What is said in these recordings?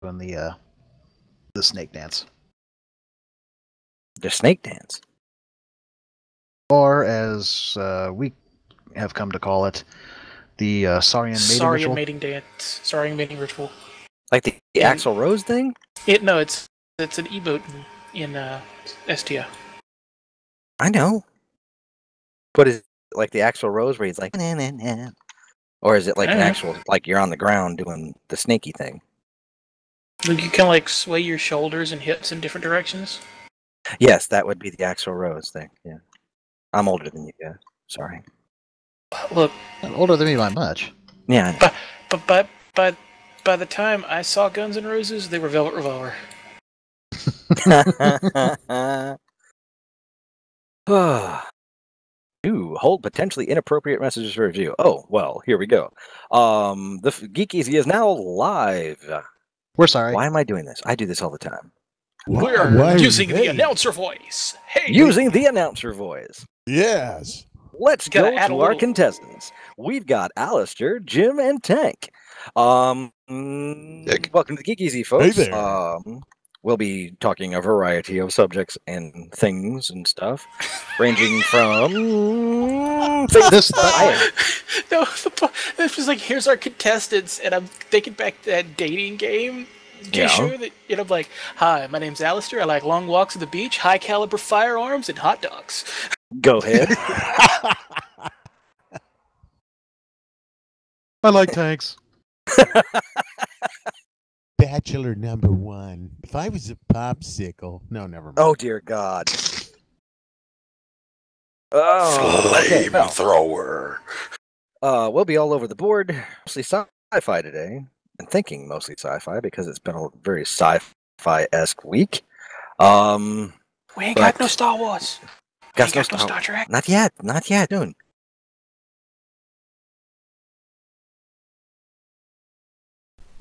doing the snake dance, The snake dance. or as we have come to call it, the Saurian mating Saurian ritual. mating dance. Saurian mating ritual. Like the Axl Rose thing? No, it's an emote in STO. I know. But is it like the Axl Rose where he's like, nah, nah, nah. Or is it like actual, like you're on the ground doing the snaky thing? Like you can like sway your shoulders and hips in different directions. Yes, that would be the Axl Rose thing. Yeah, I'm older than you guys. Sorry. Look, Not older than me by much. Yeah. But by the time I saw Guns N' Roses, they were Velvet Revolver. Hold potentially inappropriate messages for review. Oh, well, here we go. The Geek EZ is now live. We're sorry. Why am I doing this? I do this all the time. We're using the announcer voice. Hey, using the announcer voice. Yes. Let's go to our contestants. We've got Alistair, Jim, and Tank. Welcome to the Geek EZ, folks. Hey there. We'll be talking a variety of subjects and things and stuff, ranging from this. No, this was like, here's our contestants, and I'm thinking back to that dating game. Show that, I'm like, hi, my name's Alistair. I like long walks at the beach, high caliber firearms, and hot dogs. Go ahead. I like tanks. Bachelor number one. If I was a popsicle. No, never mind. Oh, dear God. Oh, Flamethrower. We'll be all over the board. Mostly sci-fi today. And thinking mostly sci-fi because it's been a very sci-fi-esque week. We ain't got no Star Wars. Got no Star Trek. Not yet. Soon.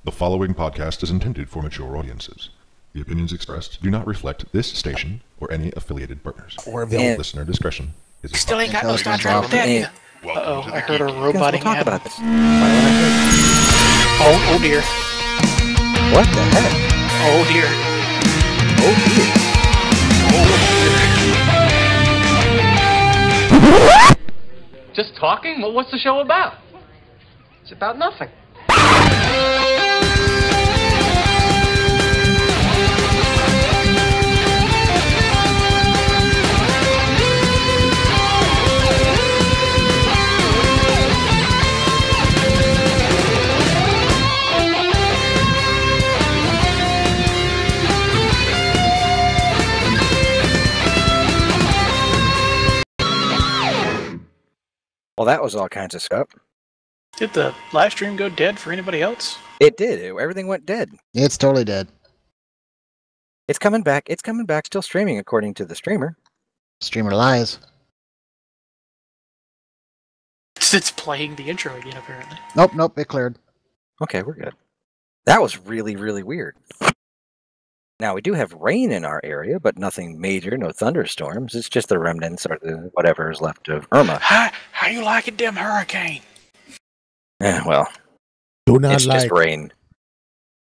The following podcast is intended for mature audiences. The opinions expressed do not reflect this station or any affiliated partners. Listener discretion is advised. Still ain't got no Star Trek with that either. Uh-oh, I heard a roboting talk animal. about this. Oh dear. What the heck? Oh dear. Just talking? Well, what's the show about? It's about nothing. Well, that was all kinds of stuff. Did the live stream go dead for anybody else? It did. Everything went dead. It's totally dead. It's coming back. Still streaming, according to the streamer. Streamer lies. It's playing the intro again, apparently. Nope. It cleared. Okay, we're good. That was really, really weird. Now, we do have rain in our area, but nothing major, no thunderstorms. It's just the remnants or the whatever is left of Irma. How you liking them hurricane? Yeah, well, it's just rain.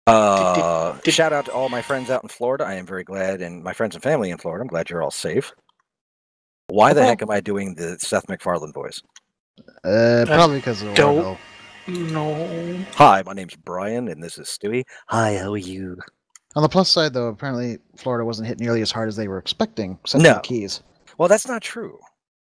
Shout out to all my friends out in Florida. I am very glad, and my friends and family in Florida. I'm glad you're all safe. Why the heck am I doing the Seth MacFarlane voice? Probably because of the No. Hi, my name's Brian, and this is Stewie. Hi, how are you? On the plus side, though, apparently Florida wasn't hit nearly as hard as they were expecting, except for the Keys. Well, that's not true.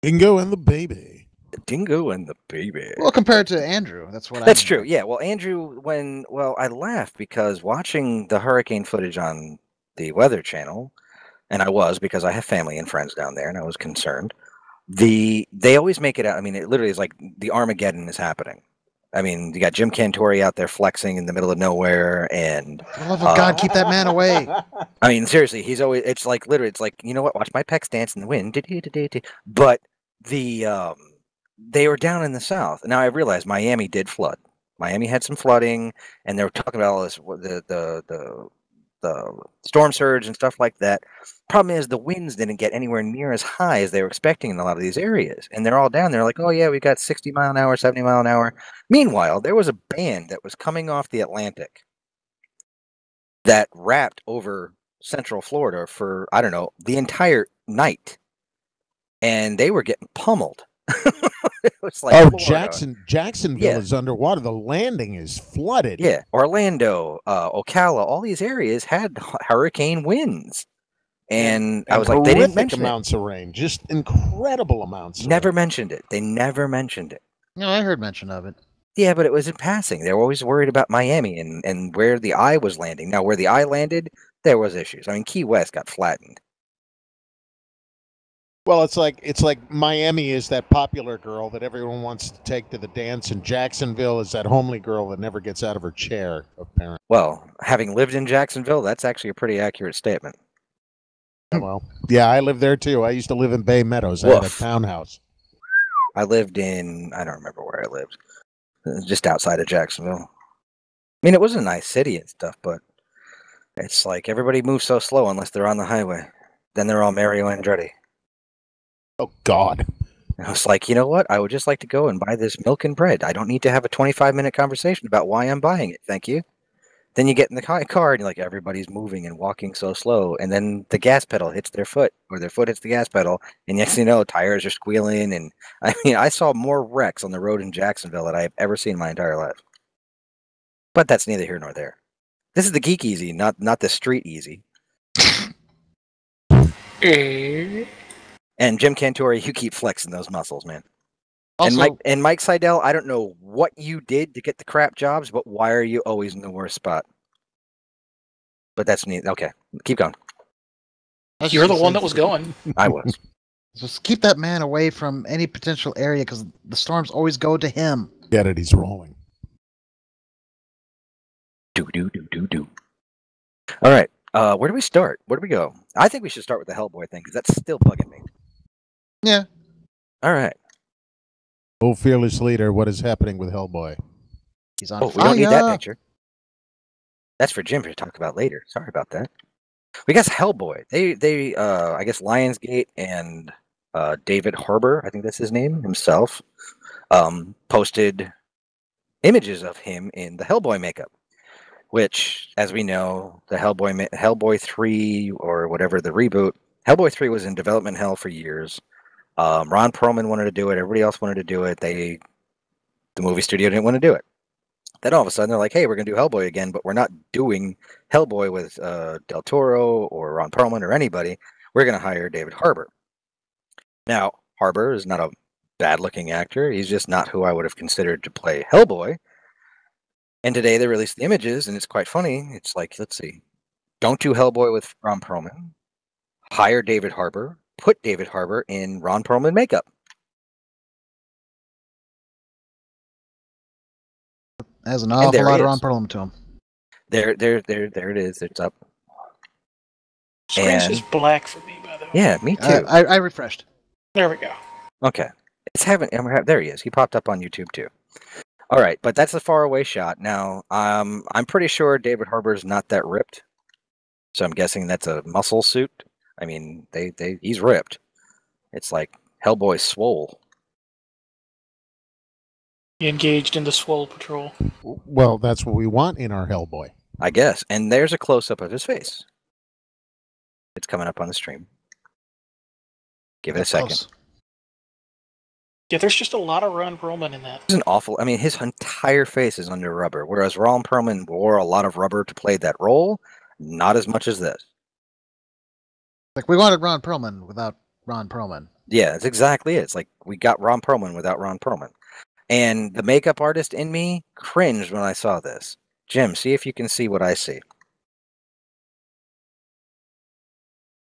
Dingo and the baby. The dingo and the baby. Well, compared to Andrew, that's what That's true, yeah. Well, Andrew, I laughed because watching the hurricane footage on the Weather Channel, and I was because I have family and friends down there, and I was concerned. They always make it out. I mean, it literally is like the Armageddon is happening. I mean, you got Jim Cantori out there flexing in the middle of nowhere, and for the love of God, keep that man away. I mean, seriously, he's always. It's like literally, it's like, you know what? Watch my pecs dance in the wind. But they were down in the south. Now I realize Miami did flood. Miami had some flooding, and they were talking about all this the storm surge and stuff like that. Problem is, the winds didn't get anywhere near as high as they were expecting in a lot of these areas. And they're all down there like, oh yeah, we got 60 mile an hour, 70 mile an hour. Meanwhile, there was a band that was coming off the Atlantic that wrapped over Central Florida for, I don't know, the entire night. And they were getting pummeled. It was like Jacksonville is underwater. The landing is flooded. Yeah, Orlando, Ocala, all these areas had hurricane winds. And I was like, they didn't mention amounts of rain, just incredible amounts. Never mentioned it. They never mentioned it. No, I heard mention of it. Yeah, but it was in passing. They were always worried about Miami and where the eye was landing. Now, where the eye landed, there was issues. I mean, Key West got flattened. Well, it's like Miami is that popular girl that everyone wants to take to the dance, and Jacksonville is that homely girl that never gets out of her chair, apparently. Well, having lived in Jacksonville, that's actually a pretty accurate statement. Well, yeah, I lived there too. I used to live in Bay Meadows. I had a townhouse. I lived in, I don't remember where I lived, just outside of Jacksonville. I mean, it was a nice city and stuff, but it's like everybody moves so slow unless they're on the highway. Then they're all Mario Andretti. Oh, God. And I was like, you know what? I would just like to go and buy this milk and bread. I don't need to have a 25-minute conversation about why I'm buying it. Thank you. Then you get in the car and you're like, everybody's moving and walking so slow. And then the gas pedal hits their foot or their foot hits the gas pedal. And next thing you know, tires are squealing. And I mean, I saw more wrecks on the road in Jacksonville than I have ever seen in my entire life. But that's neither here nor there. This is the Geek EZ, not the Street EZ. And Jim Cantore, you keep flexing those muscles, man. Also, and Mike Seidel, I don't know what you did to get the crap jobs, but why are you always in the worst spot? But that's neat. Okay, keep going. You're the one that was going. I was. Just keep that man away from any potential area because the storms always go to him. Get it? He's rolling. Do. All right. Where do we start? Where do we go? I think we should start with the Hellboy thing because that's still bugging me. Yeah. All right. Oh, fearless leader, what is happening with Hellboy? He's on fire. We don't need that picture. That's for Jim to talk about later. Sorry about that. We got Hellboy. They I guess Lionsgate and David Harbour, I think that's his name himself, posted images of him in the Hellboy makeup, which, as we know, the Hellboy 3 or whatever the reboot, Hellboy 3 was in development hell for years. Ron Perlman wanted to do it. Everybody else wanted to do it. The movie studio didn't want to do it. Then all of a sudden they're like, hey, we're going to do Hellboy again, but we're not doing Hellboy with Del Toro or Ron Perlman or anybody. We're going to hire David Harbour. Now, Harbour is not a bad-looking actor. He's just not who I would have considered to play Hellboy. And today they released the images, and it's quite funny. It's like, let's see. Don't do Hellboy with Ron Perlman. Hire David Harbour. Put David Harbour in Ron Perlman makeup. Has an awful lot of Ron Perlman to him. There it is. It's up. Screen's just black for me, by the way. Yeah, me too. I refreshed. There we go. Okay. There he is. He popped up on YouTube too. All right, but that's a faraway shot. Now, I'm pretty sure David Harbour's not that ripped, so I'm guessing that's a muscle suit. I mean, he's ripped. It's like Hellboy's swole. He engaged in the Swole Patrol. Well, that's what we want in our Hellboy, I guess. And there's a close-up of his face. It's coming up on the stream. Give it a second. Close. Yeah, there's just a lot of Ron Perlman in that. It's an awful. I mean, his entire face is under rubber, whereas Ron Perlman wore a lot of rubber to play that role. Not as much as this. Like, we wanted Ron Perlman without Ron Perlman. Yeah, that's exactly it. It's like we got Ron Perlman without Ron Perlman. And the makeup artist in me cringed when I saw this. Jim, see if you can see what I see.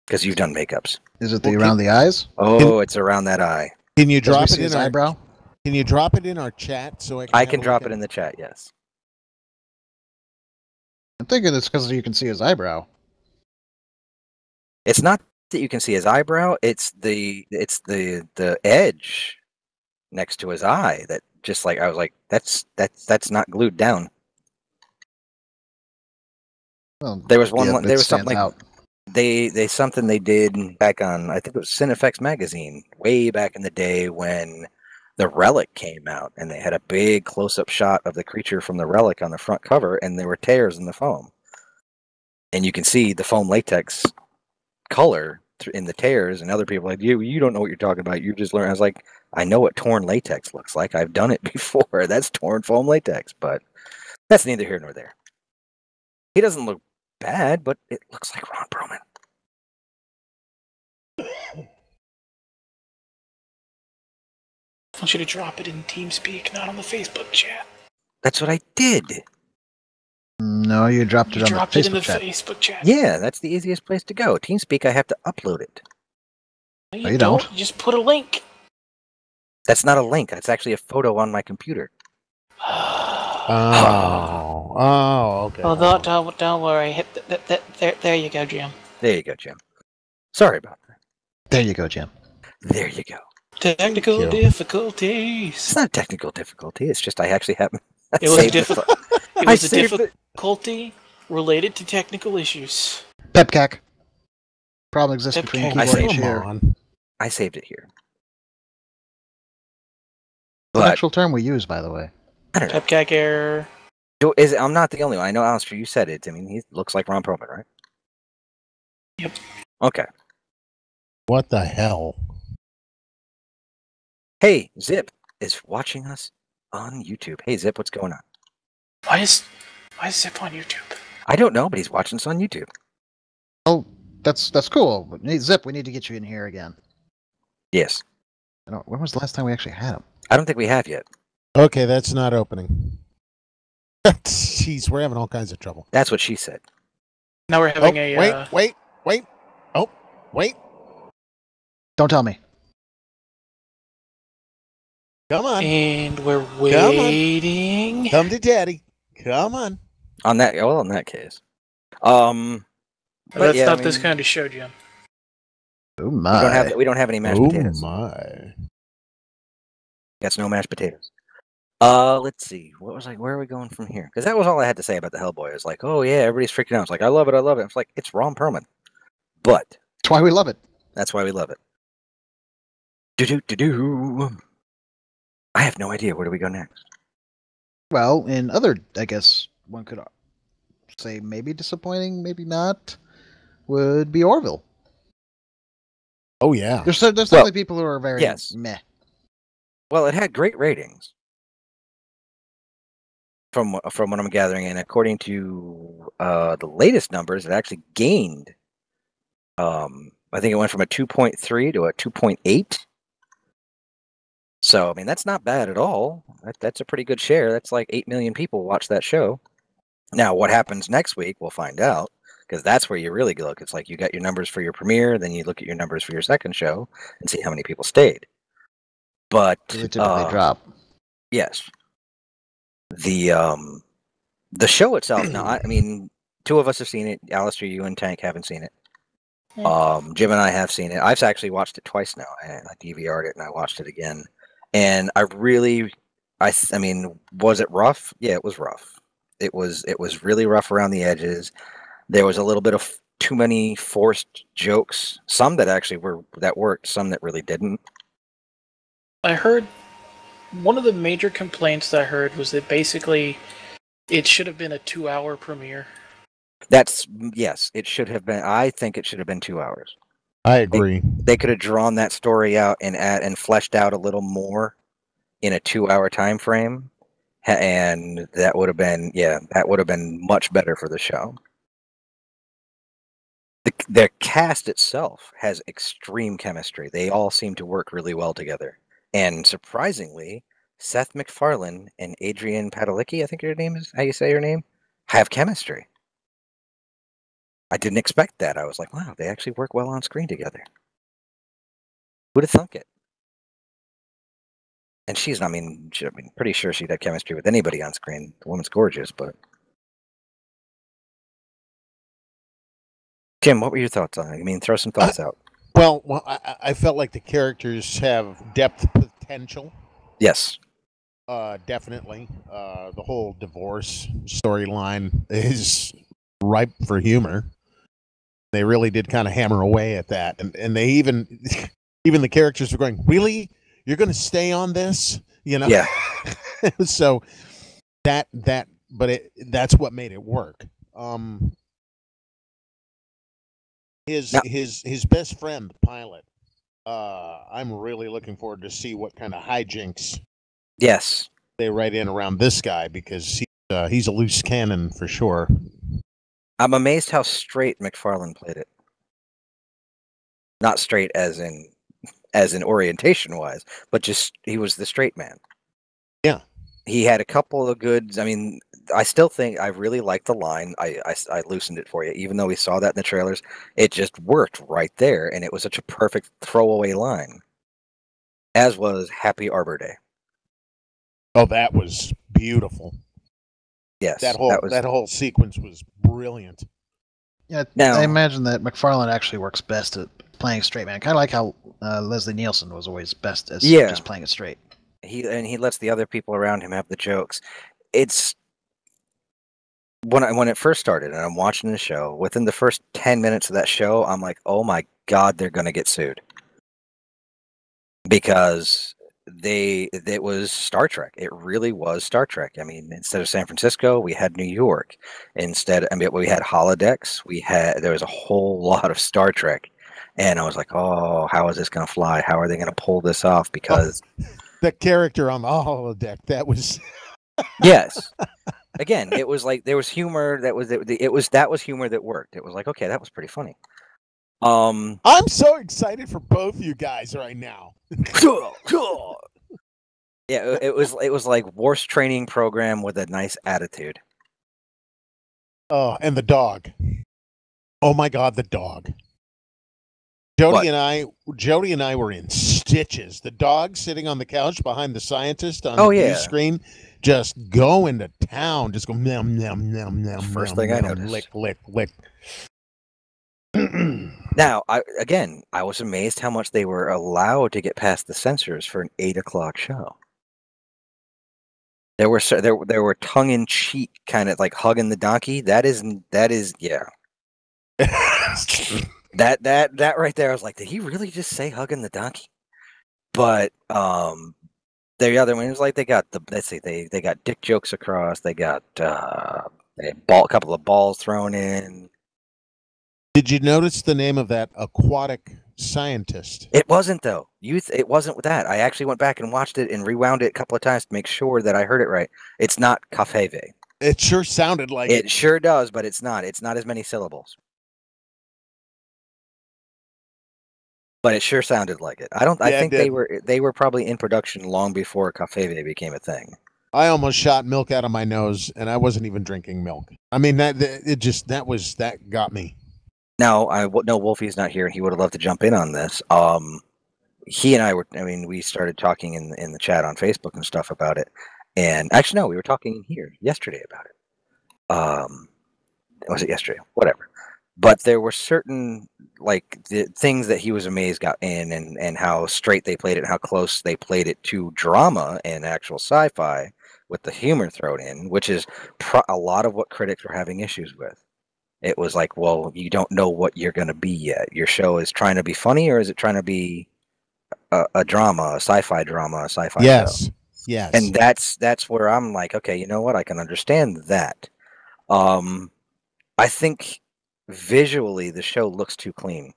Because you've done makeups. Is it around the eyes? Oh, it's around that eye. Can you drop it in our eyebrow? Can you drop it in our chat so I can drop it in the chat, yes. I'm thinking it's because you can see his eyebrow. It's not that you can see his eyebrow, it's the edge next to his eye that just like I was like, that's not glued down. Well, there was something like out. something they did back on, I think it was Cinefex magazine, way back in the day when the Relic came out, and they had a big close-up shot of the creature from the Relic on the front cover, and there were tears in the foam. and you can see the foam latex color in the tears, and other people are like, you don't know what you're talking about. You just learned. I was like, I know what torn latex looks like. I've done it before. That's torn foam latex, but that's neither here nor there. He doesn't look bad, but it looks like Ron Perlman. I want you to drop it in TeamSpeak, not on the Facebook chat. That's what I did. No, you dropped it You on dropped the it in the Facebook chat. Facebook chat. Yeah, that's the easiest place to go. TeamSpeak, I have to upload it. No, you don't. You just put a link. That's not a link. That's actually a photo on my computer. Okay. Well, don't worry. Hit there you go, Jim. There you go, Jim. Sorry about that. There you go, Jim. There you go. Technical you. difficulties. It's not a technical difficulty. It's just I actually haven't. It was a difficult. It I was a saved it. difficulty related to technical issues. Pepcac. Problem exists Pepcac. between I keyboard say, and Come chair. on. I saved it here. It's an But actual term we use, by the way. I don't know. Pepcac error. I'm not the only one. I know, Alistair, you said it. I mean, he looks like Ron Perlman, right? Yep. Okay. What the hell? Hey, Zip is watching us on YouTube. Hey, Zip, what's going on? Why is Zip on YouTube? I don't know, but he's watching us on YouTube. Oh, that's cool. But Zip, we need to get you in here again. Yes. When was the last time we actually had him? I don't think we have yet. Okay, that's not opening. Jeez, we're having all kinds of trouble. That's what she said. Now we're having a. Wait. Oh, wait. Don't tell me. Come on. And we're waiting. Come to daddy. Come on. In that case. That's yeah, not I this mean, kind of show, Jim. Oh my. we don't have any mashed Oh potatoes. my. That's no mashed potatoes. Let's see. Where are we going from here? Because that was all I had to say about the Hellboy. It was like, oh yeah, everybody's freaking out. It's like, I love it. It's like, it's Ron Perlman. But That's why we love it. that's why we love it. Do. I have no idea. Where do we go next? Well, in other, I guess one could say maybe disappointing, maybe not, would be Orville. Oh yeah. There's definitely people who are very yes. meh. Well, it had great ratings. From what I'm gathering, and according to the latest numbers, it actually gained. I think it went from a 2.3 to a 2.8. So I mean, that's not bad at all. That's a pretty good share. That's like 8 million people watch that show. Now, what happens next week? We'll find out, because that's where you really look. It's like you got your numbers for your premiere, then you look at your numbers for your second show and see how many people stayed. But They typically drop. Yes. The show itself. Now, I mean, two of us have seen it. Alistair, you and Tank haven't seen it. Jim and I have seen it. I've actually watched it twice now. I DVR'd it and I watched it again. And I mean, was it rough? Yeah, it was rough. It was really rough around the edges. There was a little bit of too many forced jokes. Some that actually worked. Some that really didn't. I heard one of the major complaints that I heard was that basically it should have been a 2-hour premiere. Yes, it should have been. I think it should have been 2 hours. I agree. They could have drawn that story out and fleshed out a little more in a 2-hour time frame, and that would have been much better for the show. The cast itself has extreme chemistry. They all seem to work really well together. And surprisingly, Seth MacFarlane and Adrian Padalecki, I think your name is how you say your name, have chemistry. I didn't expect that. I was like, wow, they actually work well on screen together. Who'd have thunk it? And she's, pretty sure she'd have chemistry with anybody on screen. The woman's gorgeous, but... Jim, what were your thoughts on it? I mean, throw some thoughts out. Well, I felt like the characters have depth potential. Yes. Definitely. The whole divorce storyline is ripe for humor. They really did kind of hammer away at that, and they even the characters were going, "Really, you're going to stay on this?" You know? Yeah. So that's what made it work. His best friend, the pilot. I'm really looking forward to see what kind of hijinks Yes. they write in around this guy, because he's a loose cannon for sure. I'm amazed how straight McFarlane played it. Not straight as in orientation wise, but just he was the straight man. Yeah. He had a couple of goods. I mean, I still think I really liked the line. I loosened it for you, even though we saw that in the trailers. It just worked right there, and it was such a perfect throwaway line. As was Happy Arbor Day. Oh, that was beautiful. Yes, that whole sequence was brilliant. Yeah, Now, I imagine that McFarlane actually works best at playing straight man, kind of like how Leslie Nielsen was always best as just playing it straight. He lets the other people around him have the jokes. It's when it first started, and I'm watching the show. Within the first 10 minutes of that show, I'm like, oh my god, they're gonna get sued, because it was Star Trek. It really was Star Trek. I mean, instead of San Francisco, we had New York. We had holodecks. There was a whole lot of Star Trek, and I was like, oh, how is this going to fly? How are they going to pull this off? Because that character on the holodeck, that was yes. Again, it was like there was humor that was humor that worked. It was like, okay, that was pretty funny. I'm so excited for both you guys right now. Yeah, it was like worst training program with a nice attitude. Oh, and the dog. Oh my god, the dog. Jody and I were in stitches. The dog sitting on the couch behind the scientist on the news screen, just going to town, just going nom nom nom nom. First thing I noticed. Lick, lick, lick. Now, I was amazed how much they were allowed to get past the censors for an 8:00 show. There were tongue-in-cheek kind of like hugging the donkey. That is yeah. that right there, I was like, did he really just say hugging the donkey? But the other one was like they got they got dick jokes across. They got a couple of balls thrown in. Did you notice the name of that aquatic scientist? It wasn't though. It wasn't with that. I actually went back and watched it and rewound it a couple of times to make sure that I heard it right. It's not Cafeve. It sure sounded like it. It sure does, but it's not. It's not as many syllables. But it sure sounded like it. I think they were probably in production long before Cafeve became a thing. I almost shot milk out of my nose, and I wasn't even drinking milk. I mean, that got me. Now, I know Wolfie's not here, and he would have loved to jump in on this. He and I we started talking in the chat on Facebook and stuff about it. And actually, no, we were talking here yesterday about it. Was it yesterday? Whatever. But there were certain, like, the things that he was amazed got in, and how straight they played it, and how close they played it to drama and actual sci-fi with the humor thrown in, which is a lot of what critics were having issues with. It was like, well, you don't know what you're going to be yet. Your show is trying to be funny, or is it trying to be a drama, a sci-fi drama, a sci-fi show? Yes. And that's where I'm like, okay, you know what? I can understand that. I think visually the show looks too clean.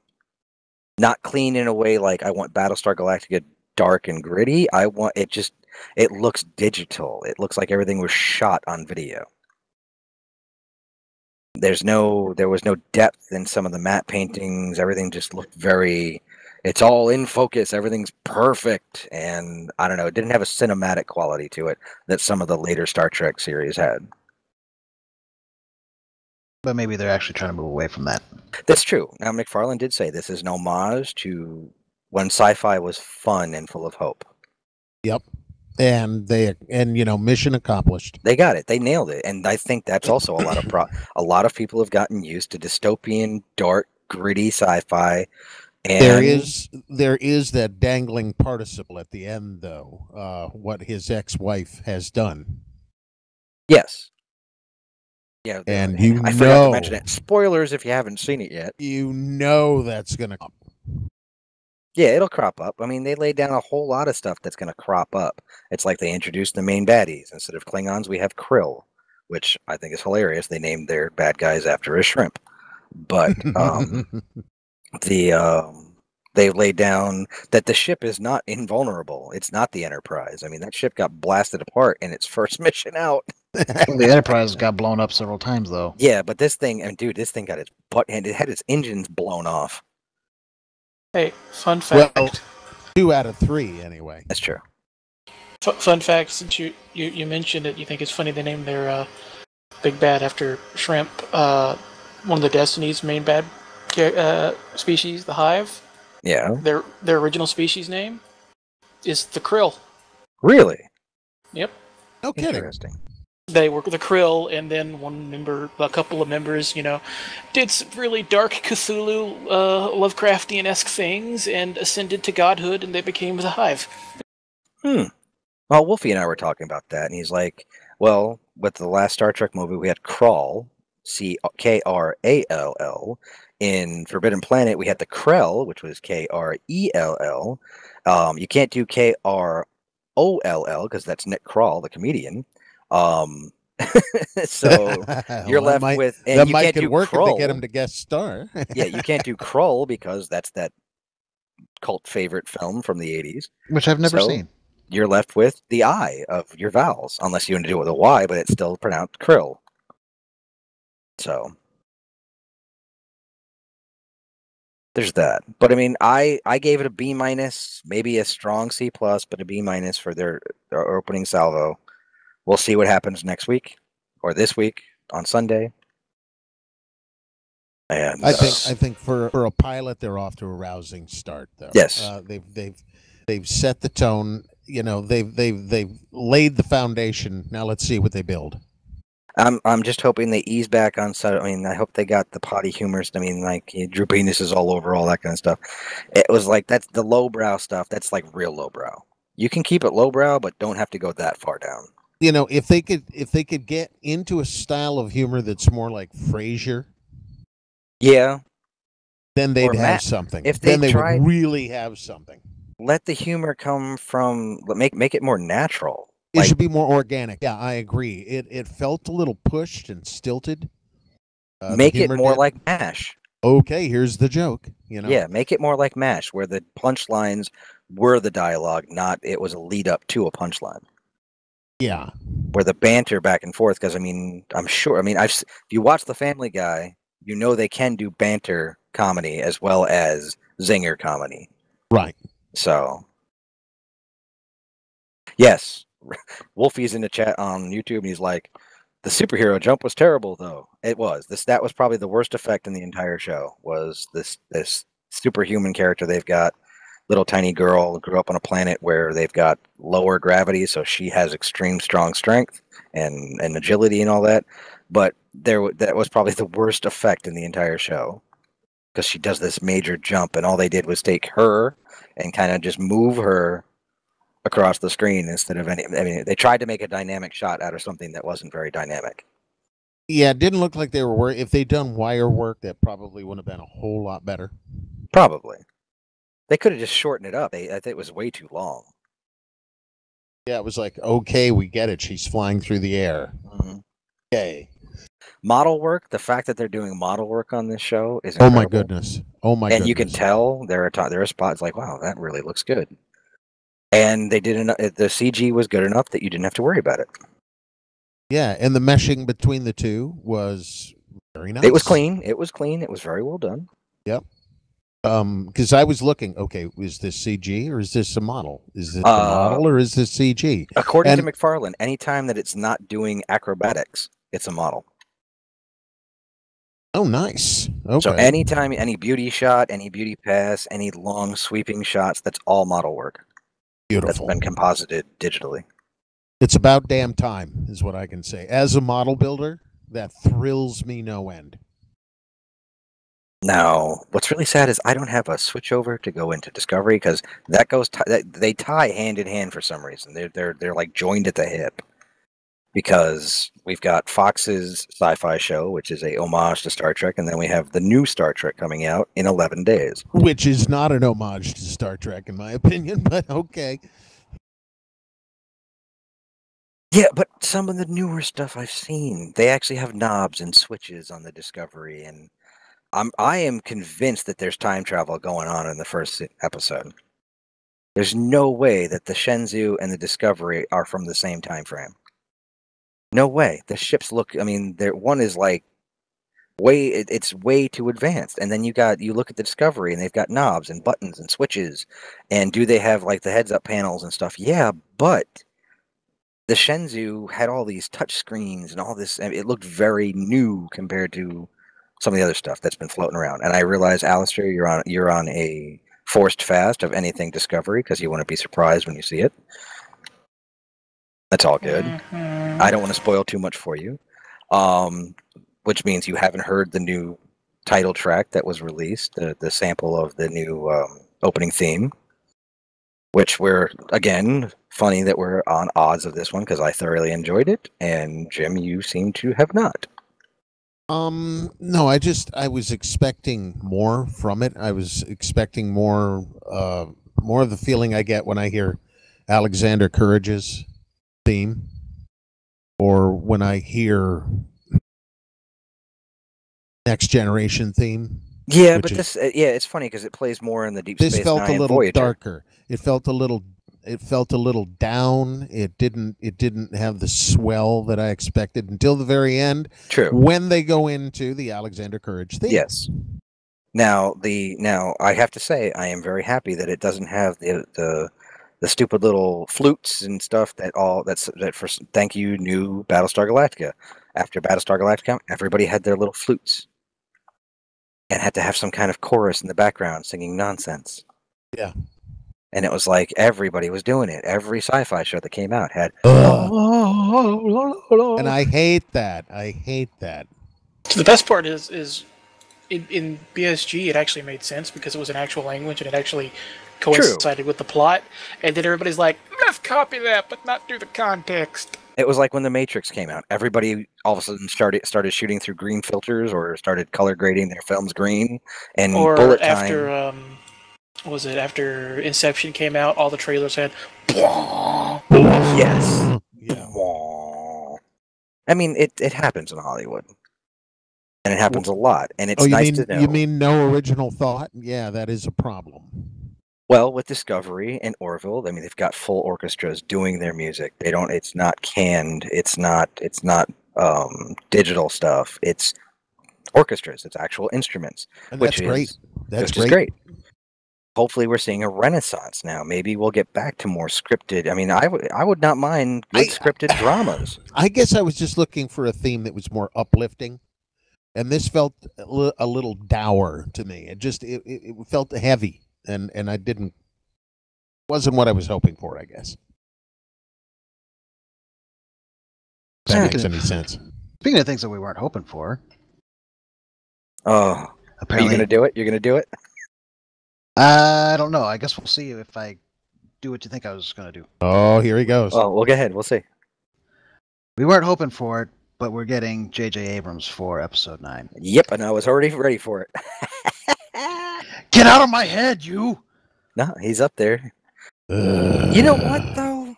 Not clean in a way like I want Battlestar Galactica dark and gritty. It looks digital. It looks like everything was shot on video. There was no depth in some of the matte paintings. Everything just looked it's all in focus. Everything's perfect. And I don't know, it didn't have a cinematic quality to it that some of the later Star Trek series had. But maybe they're actually trying to move away from that. That's true. Now, McFarlane did say this is an homage to when sci-fi was fun and full of hope. Yep. And mission accomplished. They got it. They nailed it. And I think that's also a lot of people have gotten used to dystopian, dark, gritty sci-fi. And there is that dangling participle at the end, though. What his ex-wife has done. Yes. Yeah. And I forgot to mention it. Spoilers if you haven't seen it yet. You know that's gonna come. Yeah, it'll crop up. I mean, they laid down a whole lot of stuff that's going to crop up. It's like they introduced the main baddies. Instead of Klingons, we have Krill, which I think is hilarious. They named their bad guys after a shrimp. But They've laid down that the ship is not invulnerable. It's not the Enterprise. I mean, that ship got blasted apart in its first mission out. Well, the Enterprise got blown up several times, though. Yeah, but this thing, and dude, this thing got its butt, and it had its engines blown off. Hey, fun fact. Well, 2 out of 3, anyway. That's true. Fun fact, since you mentioned it, you think it's funny they named their big bad after Shrimp, one of the Destiny's main bad species, the Hive. Yeah. Their original species name is the Krill. Really? Yep. No kidding. Interesting. They work with the Krill, and then a couple of members, did some really dark Cthulhu, Lovecraftian-esque things, and ascended to godhood, and they became the Hive. Well, Wolfie and I were talking about that, and he's like, well, with the last Star Trek movie, we had Krall, Krall. In Forbidden Planet, we had the Krell, which was Krell. You can't do Kroll because that's Nick Kroll, the comedian. So you're left with, and that you might can't could do work Krull. if they get him to guest star. Yeah, you can't do Krull because that's that cult favorite film from the 80s, which I've never seen. You're left with the I of your vowels, unless you want to do it with a Y, but it's still pronounced Krill. So there's that. But I mean, I gave it a B-, maybe a strong C+, but a B- for their opening salvo. We'll see what happens next week or this week on Sunday. And I think for a pilot, they're off to a rousing start, though. Yes, they've set the tone. They've laid the foundation. Now let's see what they build. I'm just hoping they ease back on. I mean, I hope they got the potty humors. I mean, like Drew Penis is all over, all that kind of stuff. It was like that's the lowbrow stuff. That's like real lowbrow. You can keep it lowbrow, but don't have to go that far down. If they could get into a style of humor that's more like Frasier, yeah, then they'd have something. If then they would really have something. Let the humor come from make it more natural. It should be more organic. Yeah, I agree. It felt a little pushed and stilted. Make it more like MASH. Okay, here's the joke. Yeah, make it more like MASH, where the punchlines were the dialogue, not it was a lead up to a punchline. Yeah, where the banter back and forth. Because I mean, I'm sure. I mean, if you watch The Family Guy, they can do banter comedy as well as zinger comedy. Right. So, yes. Wolfie's in the chat on YouTube, and he's like, "The superhero jump was terrible, though. It was. That was probably the worst effect in the entire show. Was this superhuman character they've got? Little tiny girl grew up on a planet where they've got lower gravity, so she has extreme strong strength and agility and all that. But that was probably the worst effect in the entire show because she does this major jump, and all they did was take her and kind of just move her across the screen instead of any. I mean, they tried to make a dynamic shot out of something that wasn't very dynamic. Yeah, it didn't look like they were. If they'd done wire work, that probably would have been a whole lot better. Probably. They could have just shortened it up. I think it was way too long. Yeah, it was like, okay, we get it. She's flying through the air. Mm-hmm. Okay. Model work. The fact that they're doing model work on this show is Oh incredible. my goodness. And you can tell there are spots like, wow, that really looks good. And they did enough. The CG was good enough that you didn't have to worry about it. Yeah, and the meshing between the two was very nice. It was clean. It was very well done. Yep. Because I was looking, okay, is this CG or is this a model? Is it the model or is this CG? According to McFarlane, anytime that it's not doing acrobatics, it's a model. Oh, nice. Okay. So anytime, any beauty shot, any beauty pass, any long sweeping shots, that's all model work. Beautiful. That's been composited digitally. It's about damn time, is what I can say. As a model builder, that thrills me no end. Now, what's really sad is I don't have a switchover to go into Discovery because that goes. They tie hand in hand for some reason. They're like joined at the hip because we've got Fox's sci-fi show, which is a homage to Star Trek, and then we have the new Star Trek coming out in 11 days, which is not an homage to Star Trek, in my opinion, but okay. Yeah, but some of the newer stuff I've seen, they actually have knobs and switches on the Discovery, and I am convinced that there's time travel going on in the first episode. There's no way that the Shenzhou and the Discovery are from the same time frame. No way. The ships look. I mean, one is like it's way too advanced, and then you look at the Discovery, and they've got knobs and buttons and switches, and do they have like the heads-up panels and stuff? Yeah, but the Shenzhou had all these touch screens and all this. I mean, it looked very new compared to some of the other stuff that's been floating around. And I realize, Alistair, you're on a forced fast of anything Discovery because you want to be surprised when you see it. That's all good. I don't want to spoil too much for you, which means you haven't heard the new title track that was released, the sample of the new opening theme, which we're, again, funny that we're on odds of this one because I thoroughly enjoyed it, and Jim, you seem to have not. No, I was expecting more from it. I was expecting more of the feeling I get when I hear Alexander Courage's theme, or when I hear Next Generation theme. Yeah, but it's funny because it plays more in the Deep Space Nine. This felt a little Voyager. darker. It felt a little down. It didn't have the swell that I expected until the very end. True. When they go into the Alexander Courage theme. Yes. Now I have to say I am very happy that it doesn't have the stupid little flutes and stuff thank you, new Battlestar Galactica. After Battlestar Galactica, everybody had their little flutes and had to have some kind of chorus in the background singing nonsense. Yeah. And it was like everybody was doing it. Every sci-fi show that came out had. And I hate that. So the best part is in BSG it actually made sense because it was an actual language and it actually coincided with the plot. And then everybody's like, let's copy that, but not do the context. It was like when The Matrix came out. Everybody all of a sudden started shooting through green filters or started color grading their films green. And or bullet after time. was it after Inception came out? All the trailers had. Yes. Yeah. I mean, it happens in Hollywood, and it happens a lot. And it's nice to know. You mean no original thought? Yeah, that is a problem. Well, with Discovery and Orville, I mean, they've got full orchestras doing their music. They don't. It's not canned. It's not digital stuff. It's orchestras. It's actual instruments, And which that's great. Which is great. Hopefully, we're seeing a renaissance now. Maybe we'll get back to more scripted. I mean, I would not mind good scripted dramas. I guess I was just looking for a theme that was more uplifting, and this felt a little dour to me. It felt heavy, and I wasn't what I was hoping for, I guess. If that makes any sense. Speaking of things that we weren't hoping for. Oh, apparently, are you going to do it? You're going to do it? I don't know. I guess we'll see if I do what you think I was going to do. Oh, here he goes. Oh, well, go ahead. We'll see. We weren't hoping for it, but we're getting J.J. Abrams for Episode 9. Yep, and I was already ready for it. Get out of my head, you! No, he's up there. You know what, though?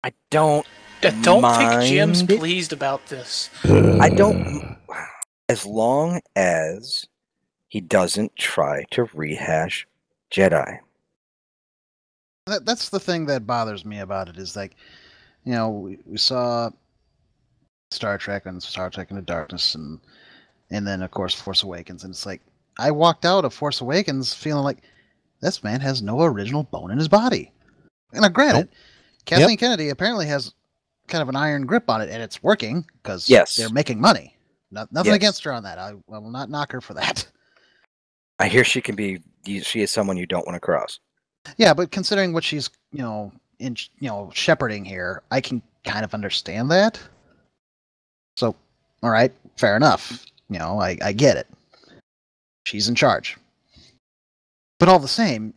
I don't think Jim's pleased about this. I don't... As long as he doesn't try to rehash Jedi. That's the thing that bothers me about it, is like, you know, we saw Star Trek and Star Trek Into Darkness and then, of course, Force Awakens. And it's like, I walked out of Force Awakens feeling like this man has no original bone in his body. And granted, Kathleen Kennedy apparently has kind of an iron grip on it, and it's working because they're making money. Nothing against her on that. I will not knock her for that. I hear she is someone you don't want to cross. Yeah, but considering what she's, shepherding here, I can kind of understand that. So, all right, fair enough. I get it. She's in charge. But all the same,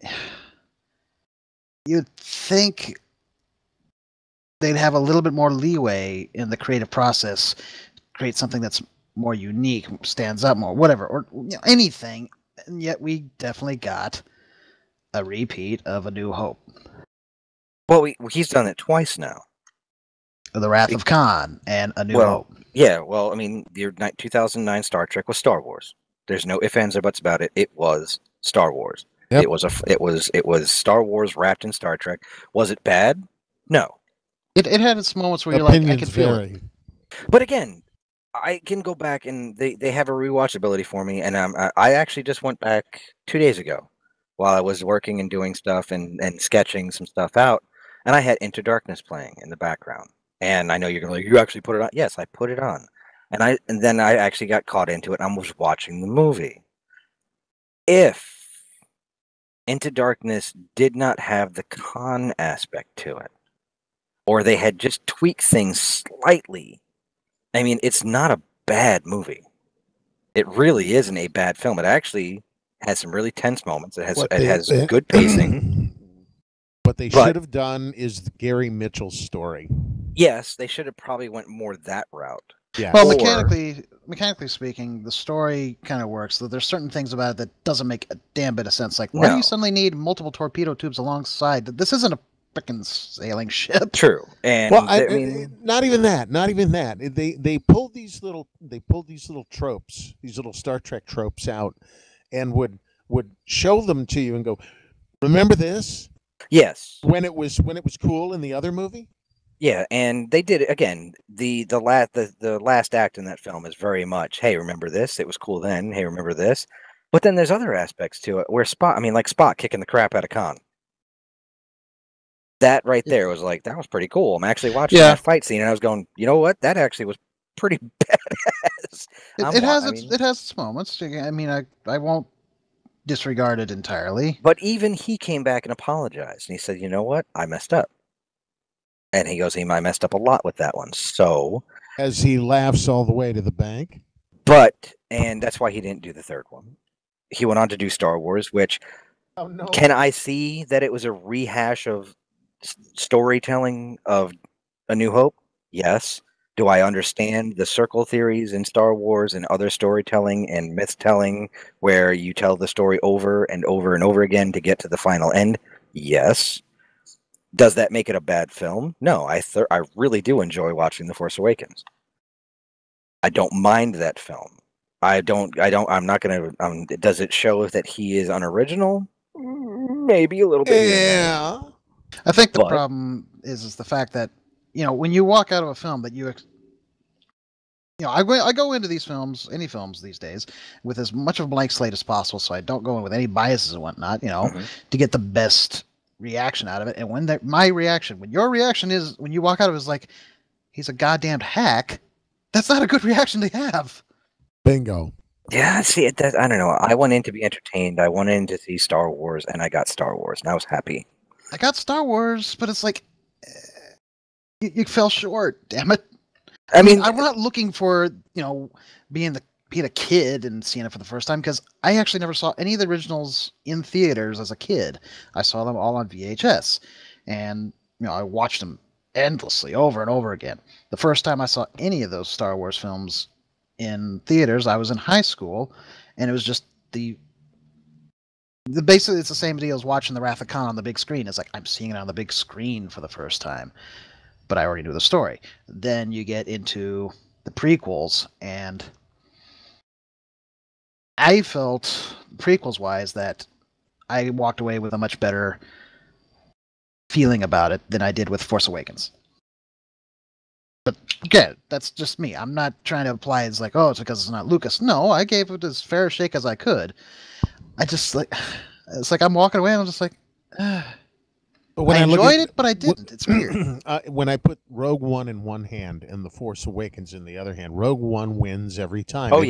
you'd think they'd have a little bit more leeway in the creative process, create something that's more unique, stands up more, whatever, or anything. And yet we definitely got a repeat of A New Hope. Well, he's done it twice now. The Wrath of Khan and A New Hope. Yeah, well, I mean, the 2009 Star Trek was Star Wars. There's no ifs, ands, or buts about it. It was Star Wars. Yep. It was Star Wars wrapped in Star Trek. Was it bad? No. It had its moments where you're like, I Opinions can feel it. vary. But again, I can go back and they have a rewatchability for me. And I actually just went back 2 days ago while I was working and doing stuff and sketching some stuff out. And I had Into Darkness playing in the background. And I know you're going to you actually put it on. Yes, I put it on. And then I actually got caught into it and I was watching the movie. If Into Darkness did not have the con aspect to it, or they had just tweaked things slightly, I mean, it's not a bad movie. It really isn't a bad film. It actually has some really tense moments. It has good pacing. What they should have done is the Gary Mitchell story. Yes, they should have probably went more that route. Yeah. Well, mechanically speaking, the story kind of works. There's certain things about it that doesn't make a damn bit of sense. Like, why do you suddenly need multiple torpedo tubes alongside? This isn't a freaking sailing ship. True, and well, I mean, not even that. They pulled these little tropes, these little Star Trek tropes out, and would show them to you and go, "Remember this?" Yes. When it was cool in the other movie. Yeah, and they did it again. The last act in that film is very much, hey, remember this? It was cool then. Hey, remember this? But then there's other aspects to it where Spock kicking the crap out of Khan. That right there was like, that was pretty cool. I'm actually watching that fight scene and I was going, you know what? That actually was pretty badass. It has its moments. I mean, I won't disregard it entirely. But even he came back and apologized and he said, you know what? I messed up. And he goes, I messed up a lot with that one. So as he laughs all the way to the bank. And that's why he didn't do the third one. He went on to do Star Wars, which can I see that it was a rehash of storytelling of A New Hope? Yes. Do I understand the circle theories in Star Wars and other storytelling and myth telling where you tell the story over and over and over again to get to the final end? Yes. Does that make it a bad film? No, I really do enjoy watching The Force Awakens. I don't mind that film. I'm not going to, does it show that he is unoriginal? Maybe a little bit. Yeah. I think the problem is the fact that, when you walk out of a film that I go into these films, any films these days, with as much of a blank slate as possible, so I don't go in with any biases and whatnot, to get the best reaction out of it. And when your reaction is, when you walk out of it, is like, he's a goddamn hack, that's not a good reaction to have. Bingo. Yeah, see, I don't know. I went in to be entertained. I went in to see Star Wars, and I got Star Wars, and I was happy. I got Star Wars, but it's like, you fell short, damn it. I mean, I'm not looking for, being a kid and seeing it for the first time, because I actually never saw any of the originals in theaters as a kid. I saw them all on VHS, and I watched them endlessly over and over again. The first time I saw any of those Star Wars films in theaters, I was in high school, and it was just basically it's the same deal as watching the Wrath of Khan on the big screen. It's like, I'm seeing it on the big screen for the first time, but I already knew the story. Then you get into the prequels, and I felt, prequels-wise, that I walked away with a much better feeling about it than I did with Force Awakens. But again, that's just me. I'm not trying to imply it's like, it's because it's not Lucas. No, I gave it as fair a shake as I could. It's like I'm walking away and I'm just like, I enjoyed it, but I didn't. It's weird. When I put Rogue One in one hand and The Force Awakens in the other hand, Rogue One wins every time. Oh,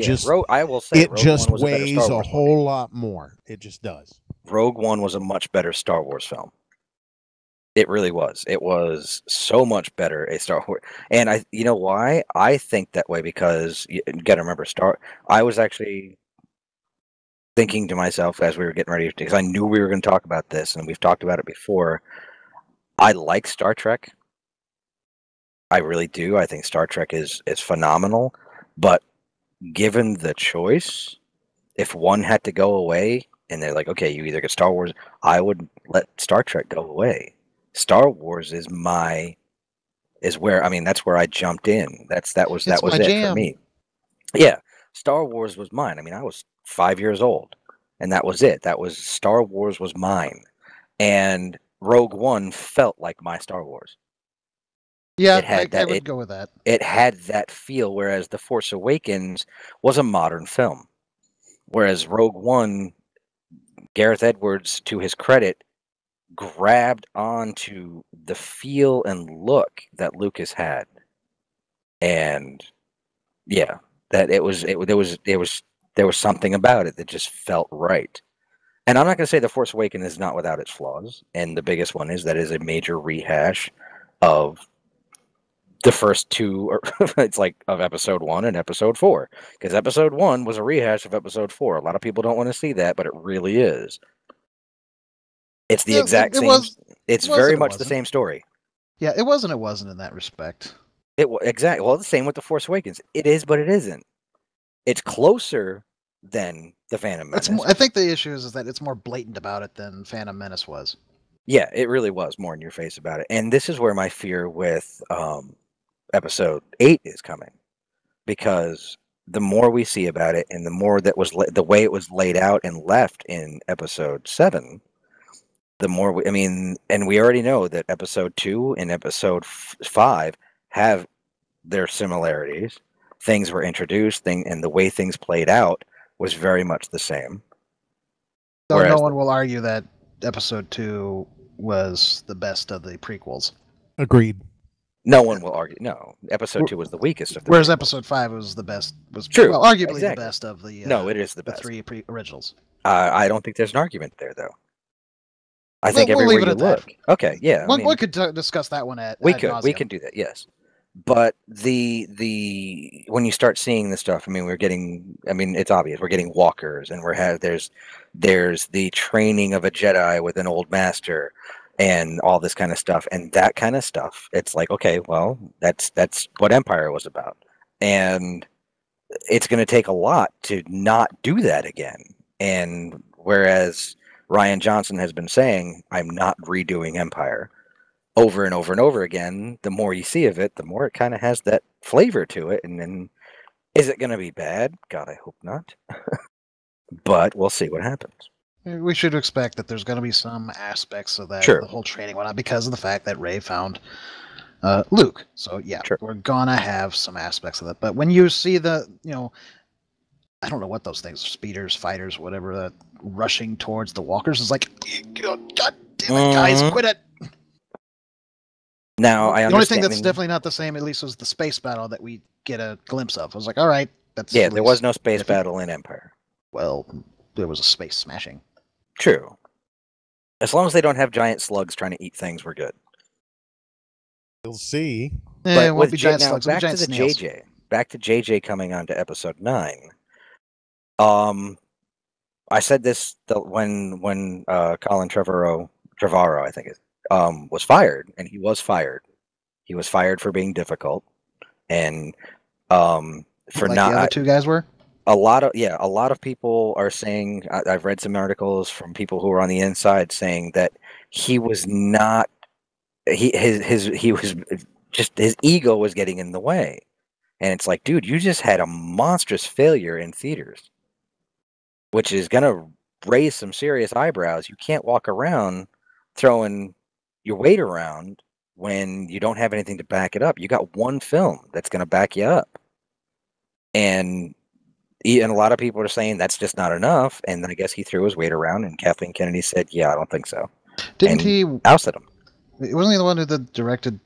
I will say it just weighs a whole lot more. It just does. Rogue One was a much better Star Wars film. It really was. It was so much better a Star Wars. And you know why? I think that way because you got to remember, I was actually thinking to myself as we were getting ready, because I knew we were going to talk about this, and we've talked about it before. I like Star Trek. I really do. I think Star Trek is phenomenal. But given the choice, if one had to go away, and they're like, okay, you either get Star Wars, I would let Star Trek go away. Star Wars is is where, I mean, that's where I jumped in. That was my it jam. for me. Yeah, Star Wars was mine. I mean, I was 5 years old, and that was it. That was Star Wars was mine, and Rogue One felt like my Star Wars. Yeah, It had I would go with that. It had that feel, whereas The Force Awakens was a modern film. Whereas Rogue One, Gareth Edwards, to his credit, grabbed onto the feel and look that Lucas had. And yeah, that there was something about it that just felt right. And I'm not going to say The Force Awakens is not without its flaws. And the biggest one is that is a major rehash of the first two, or it's like of episode 1 and episode 4, because episode 1 was a rehash of episode 4. A lot of people don't want to see that, but it really is. It's the exact same. It's very much the same story. Yeah, it wasn't in that respect. Exactly. Well, the same with The Force Awakens. It is, but it isn't. It's closer than the Phantom Menace. I think the issue is that it's more blatant about it than Phantom Menace was. Yeah, it really was more in your face about it. And this is where my fear with episode 8 is coming, because the more we see about it, and the more that was the way it was laid out and left in episode 7, the more and we already know that episode 2 and episode 5 have their similarities. Things were introduced, and the way things played out was very much the same. So no one will argue that episode 2 was the best of the prequels. Agreed. No one will argue. No, episode 2 was the weakest of the whereas prequels. episode 5 was the best. Was true. Well, arguably Exactly. the best of the. No, it is the best. 3 originals. I don't think there's an argument there, though. I think everywhere you look. Okay, yeah. We could discuss that one we could do that. Yes, but when you start seeing this stuff, it's obvious. We're getting walkers, and there's the training of a Jedi with an old master, and all this kind of stuff, and that kind of stuff. It's like, okay, well, that's what Empire was about, and it's going to take a lot to not do that again. And whereas Rian Johnson has been saying, I'm not redoing Empire, over and over and over again, the more you see of it, the more it kind of has that flavor to it. And then, is it going to be bad? God, I hope not. But we'll see what happens. We should expect that there's going to be some aspects of that, Sure. The whole training whatnot, because of the fact that Rey found Luke. So yeah, Sure. We're gonna have some aspects of that. But when you see I don't know what those things, speeders, fighters, whatever, that rushing towards the walkers is like, God damn it, guys, quit it. Now, I understand. The only thing that's definitely not the same, at least, was the space battle that we get a glimpse of. I was like, all right, that's there was no space battle in Empire. Well, there was a space smashing. True. As long as they don't have giant slugs trying to eat things, we're good. We'll see. But it won't be giant now, slugs. back It'll be to giant the snails. JJ. Back to JJ coming on to episode 9. I said this when Colin Trevorrow, I think it was fired, and he was fired. He was fired for being difficult, and for like not. The other two guys were. A lot of people are saying. I've read some articles from people who are on the inside saying that he was not. He was just, his ego was getting in the way, and it's like, dude, you just had a monstrous failure in theaters, which is gonna raise some serious eyebrows. You can't walk around throwing your weight around when you don't have anything to back it up. You got one film that's gonna back you up, and a lot of people are saying that's just not enough. And I guess he threw his weight around, and Kathleen Kennedy said, "Yeah, I don't think so." Didn't and he ousted him? Wasn't he the one who directed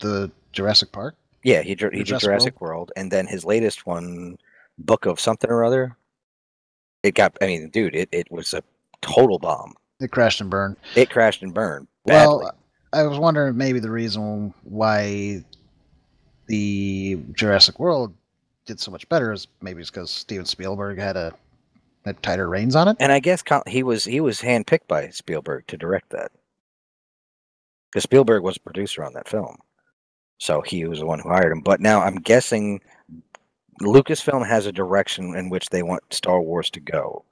the Jurassic Park? Yeah, he did Jurassic World, and then his latest one, Book of something or other. It got. I mean, dude, it was a total bomb. It crashed and burned. It crashed and burned badly. Well, I was wondering maybe the reason why the Jurassic World did so much better is maybe it's because Steven Spielberg had tighter reins on it. And I guess he was handpicked by Spielberg to direct that, because Spielberg was a producer on that film, so he was the one who hired him. But now I'm guessing Lucasfilm has a direction in which they want Star Wars to go.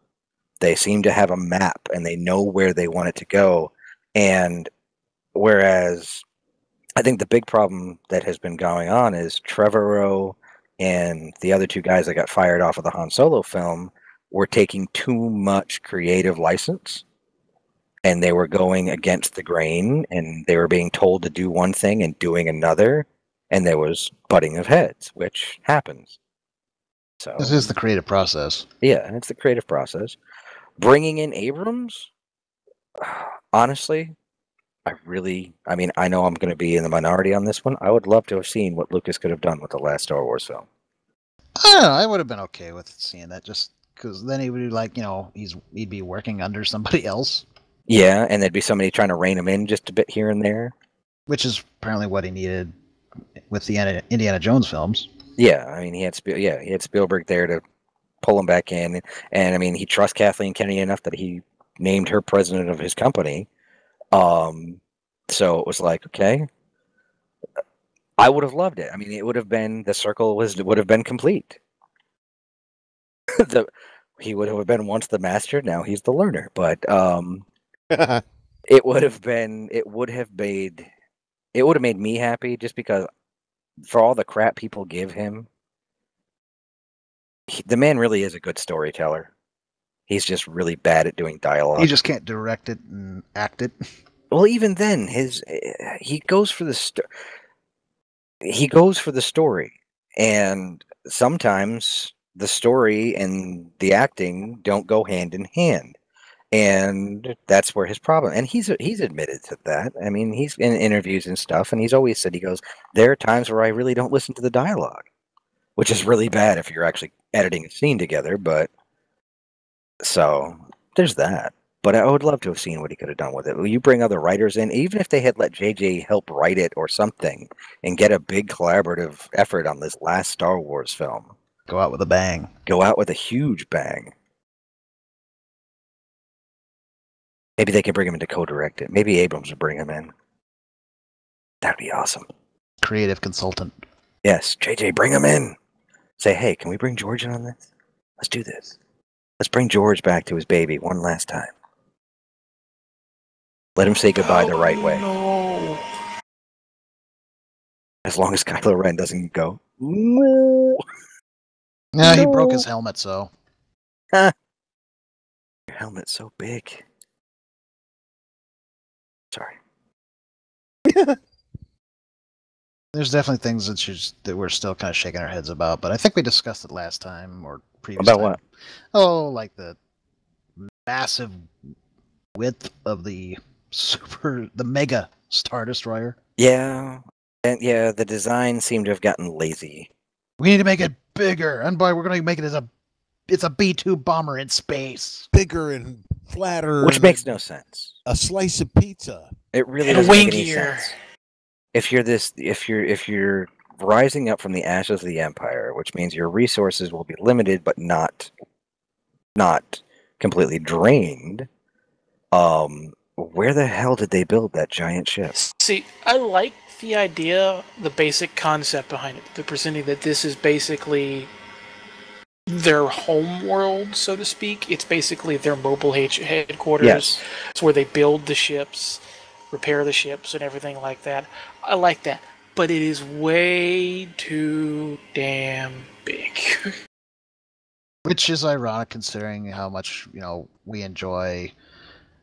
They seem to have a map, and they know where they want it to go. And whereas I think the big problem that has been going on is Trevorrow and the other two guys that got fired off of the Han Solo film were taking too much creative license, and they were going against the grain, and they were being told to do one thing and doing another, and there was butting of heads, which happens. So This is the creative process. yeah, and it's the creative process. Bringing in Abrams, honestly, I mean, I know I'm going to be in the minority on this one. I would love to have seen what Lucas could have done with the last Star Wars film. I don't know. I would have been okay with seeing that, just because then he would be like, he'd be working under somebody else, Yeah, and there'd be somebody trying to rein him in just a bit here and there. which is apparently what he needed with the Indiana Jones films. Yeah, I mean, he had Spielberg there to pull him back in, and I mean, he trusts Kathleen Kennedy enough that he named her president of his company. So it was like, okay, I would have loved it. I mean, it would have been, the circle would have been complete. He would have been once the master, now he's the learner. But it would have made me happy, just because for all the crap people give him, the man really is a good storyteller. He's just really bad at doing dialogue. He just can't direct it and act it. Well, even then, he goes for the story, and sometimes the story and the acting don't go hand in hand, and that's where his problem. And he's admitted to that. I mean, he's in interviews and stuff, and he's always said, he goes, there are times where I really don't listen to the dialogue, which is really bad if you're actually editing a scene together. But so there's that. But I would love to have seen what he could have done with it. You bring other writers in, even if they had let JJ help write it or something, and get a big collaborative effort on this last Star Wars film. Go out with a bang. Go out with a huge bang. Maybe they could bring him in to co-direct it. Maybe Abrams would bring him in. That'd be awesome. Creative consultant. Yes, JJ, bring him in. Say, hey, can we bring George in on this? Let's do this. Let's bring George back to his baby one last time. Let him say goodbye the right way. No. As long as Kylo Ren doesn't go, no. Yeah, he broke his helmet, so. Your helmet's so big. Sorry. There's definitely things that we're still kind of shaking our heads about, but I think we discussed it last time or previous About time. what? Oh, like the massive width of the mega Star Destroyer. Yeah. And yeah, the design seemed to have gotten lazy. We need to make it bigger, and boy, we're going to make it it's a B-2 bomber in space. Bigger and flatter. Which makes no sense. A slice of pizza. It really And doesn't make any wingier. sense. If you're rising up from the ashes of the Empire, which means your resources will be limited but not completely drained, where the hell did they build that giant ship? See, I like the idea, the basic concept behind it. They're presenting that this is basically their home world, so to speak. It's basically their mobile headquarters. Yes. It's where they build the ships, repair the ships, and everything like that. I like that. But it is way too damn big. Which is ironic considering how much, we enjoy,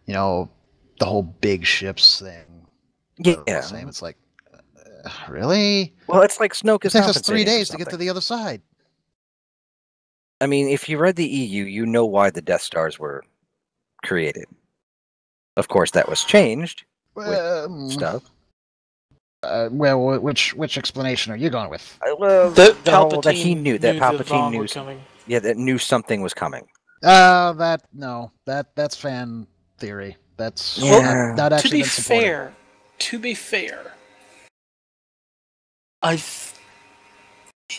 the whole big ships thing. Yeah. Same. It's like, really? Well, it's like Snoke is It takes us 3 compensating for days to get to something. the other side. I mean, if you read the EU, you know why the Death Stars were created. Of course, that was changed with stuff. Well, which explanation are you going with? The whole- Palpatine that he knew that the Palpatine Vaughn knew were coming. Yeah, that knew something was coming. That's fan theory. That's Yeah. not To actually be been supported. fair,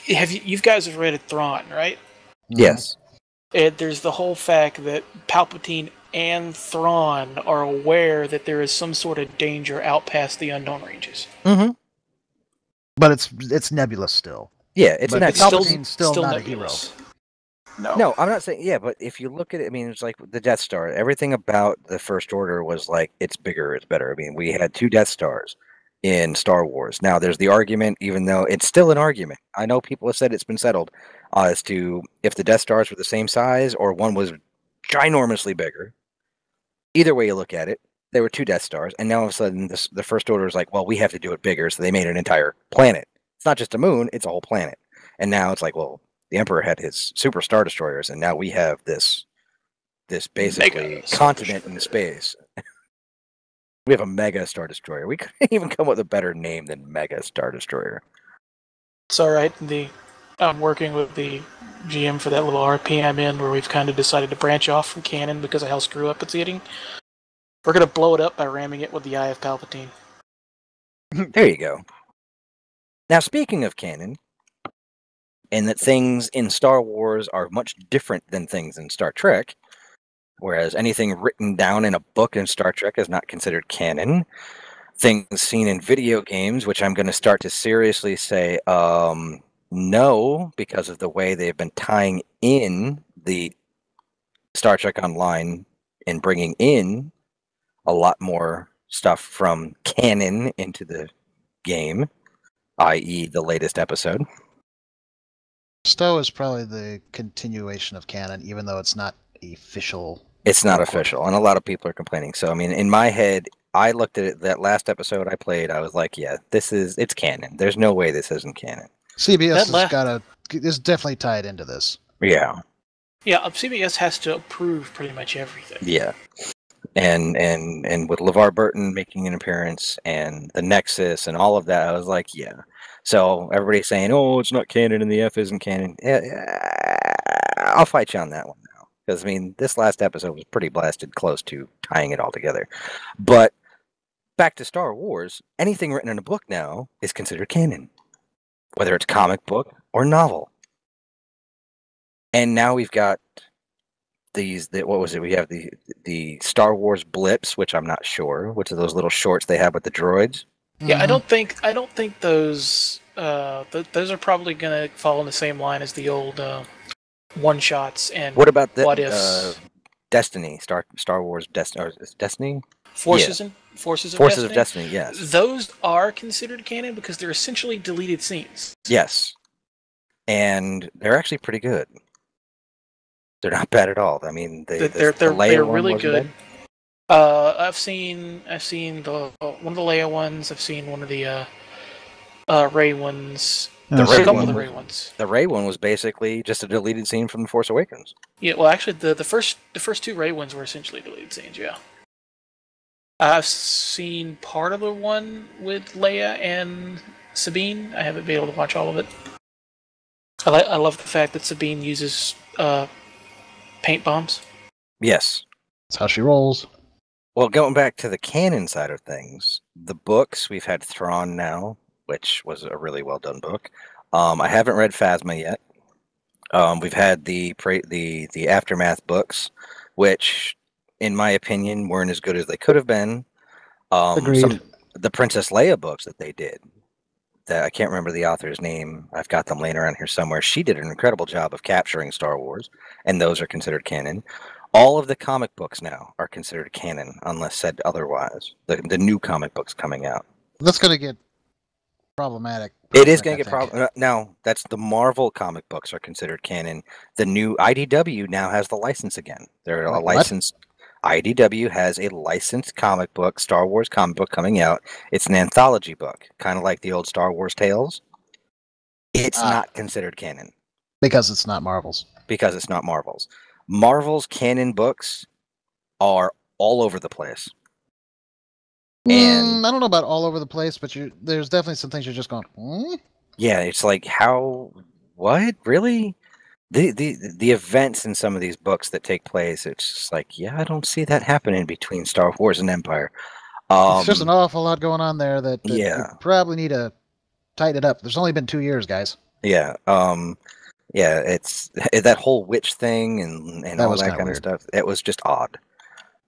you guys have read Thrawn, right? Yes. There's the whole fact that Palpatine and Thrawn are aware that there is some sort of danger out past the unknown ranges. Mm-hmm. But it's nebulous still. Yeah, it's But not. It's Palpatine's still not nebulous. No, I'm not saying. Yeah, but if you look at it, I mean, it's like the Death Star. Everything about the First Order was like, it's bigger, it's better. I mean, we had 2 Death Stars. in Star Wars. Now, there's the argument, even though it's still an argument. I know people have said it's been settled as to if the Death Stars were the same size or one was ginormously bigger. Either way you look at it, there were 2 Death Stars, and now all of a sudden the First Order is like, well, we have to do it bigger, so they made an entire planet. It's not just a moon, it's a whole planet. And now it's like, well, the Emperor had his Super Star Destroyers, and now we have this basically continent in space. We have a Mega Star Destroyer. We couldn't even come up with a better name than Mega Star Destroyer. It's all right. I'm working with the GM for that little RP I'm in, where we've kind of decided to branch off from canon because of how screw up it's getting. We're going to blow it up by ramming it with the Eye of Palpatine. There you go. Now, speaking of canon, and that things in Star Wars are much different than things in Star Trek, whereas anything written down in a book in Star Trek is not considered canon. Things seen in video games, which I'm going to start to seriously say no, because of the way they've been tying in the Star Trek Online and bringing in a lot more stuff from canon into the game, i.e. the latest episode. Stowe is probably the continuation of canon, even though it's not official. It's not official, and a lot of people are complaining. So, I mean, in my head, I looked at it, that last episode I played, I was like, yeah, it's canon. There's no way this isn't canon. CBS is definitely tied into this. Yeah. Yeah, CBS has to approve pretty much everything. Yeah. And with LeVar Burton making an appearance and the Nexus and all of that, I was like, yeah. So everybody's saying, oh, it's not canon and the F isn't canon. I'll fight you on that one now. Because, I mean, this last episode was pretty blasted close to tying it all together. But back to Star Wars, anything written in a book now is considered canon, whether it's comic book or novel. And now we've got what was it? We have the Star Wars blips, which I'm not sure, which are those little shorts they have with the droids. Yeah, I don't think those those are probably going to fall in the same line as the old one shots and what about the what ifs? Destiny, Star Wars Destiny? Forces of Destiny, yes. Those are considered canon because they're essentially deleted scenes. Yes. And they're actually pretty good. They're not bad at all. I mean, they're really good. I've seen the one of the Leia ones. I've seen one of the Rey ones. The Rey ones. The Rey one was basically just a deleted scene from The Force Awakens. Yeah, well, actually, the first 2 Rey ones were essentially deleted scenes. Yeah. I've seen part of the one with Leia and Sabine. I haven't been able to watch all of it. I love the fact that Sabine uses paint bombs. Yes. That's how she rolls. Well, going back to the canon side of things, the books, we've had Thrawn now, which was a really well done book. I haven't read Phasma yet. We've had the Aftermath books, which, in my opinion, weren't as good as they could have been. Agreed. The Princess Leia books that they did, that I can't remember the author's name. I've got them laying around here somewhere. She did an incredible job of capturing Star Wars, and those are considered canon. All of the comic books now are considered canon, unless said otherwise. The new comic books coming out. That's going to get problematic. It is going to get problematic. No, that's the Marvel comic books are considered canon. The new IDW now has the license again. They're a licensed. IDW has a licensed comic book, Star Wars comic book coming out. It's an anthology book, kind of like the old Star Wars tales. It's not considered canon. Because it's not Marvel's. Because it's not Marvel's. Marvel's canon books are all over the place. And I don't know about all over the place, but there's definitely some things you're just going, Yeah, it's like, how, what, really? The events in some of these books that take place, it's just like, yeah, I don't see that happening between Star Wars and Empire. It's just an awful lot going on there that you probably need to tighten it up. There's only been 2 years, guys. Yeah. Yeah, it's that whole witch thing and all that kind of stuff. It was just odd.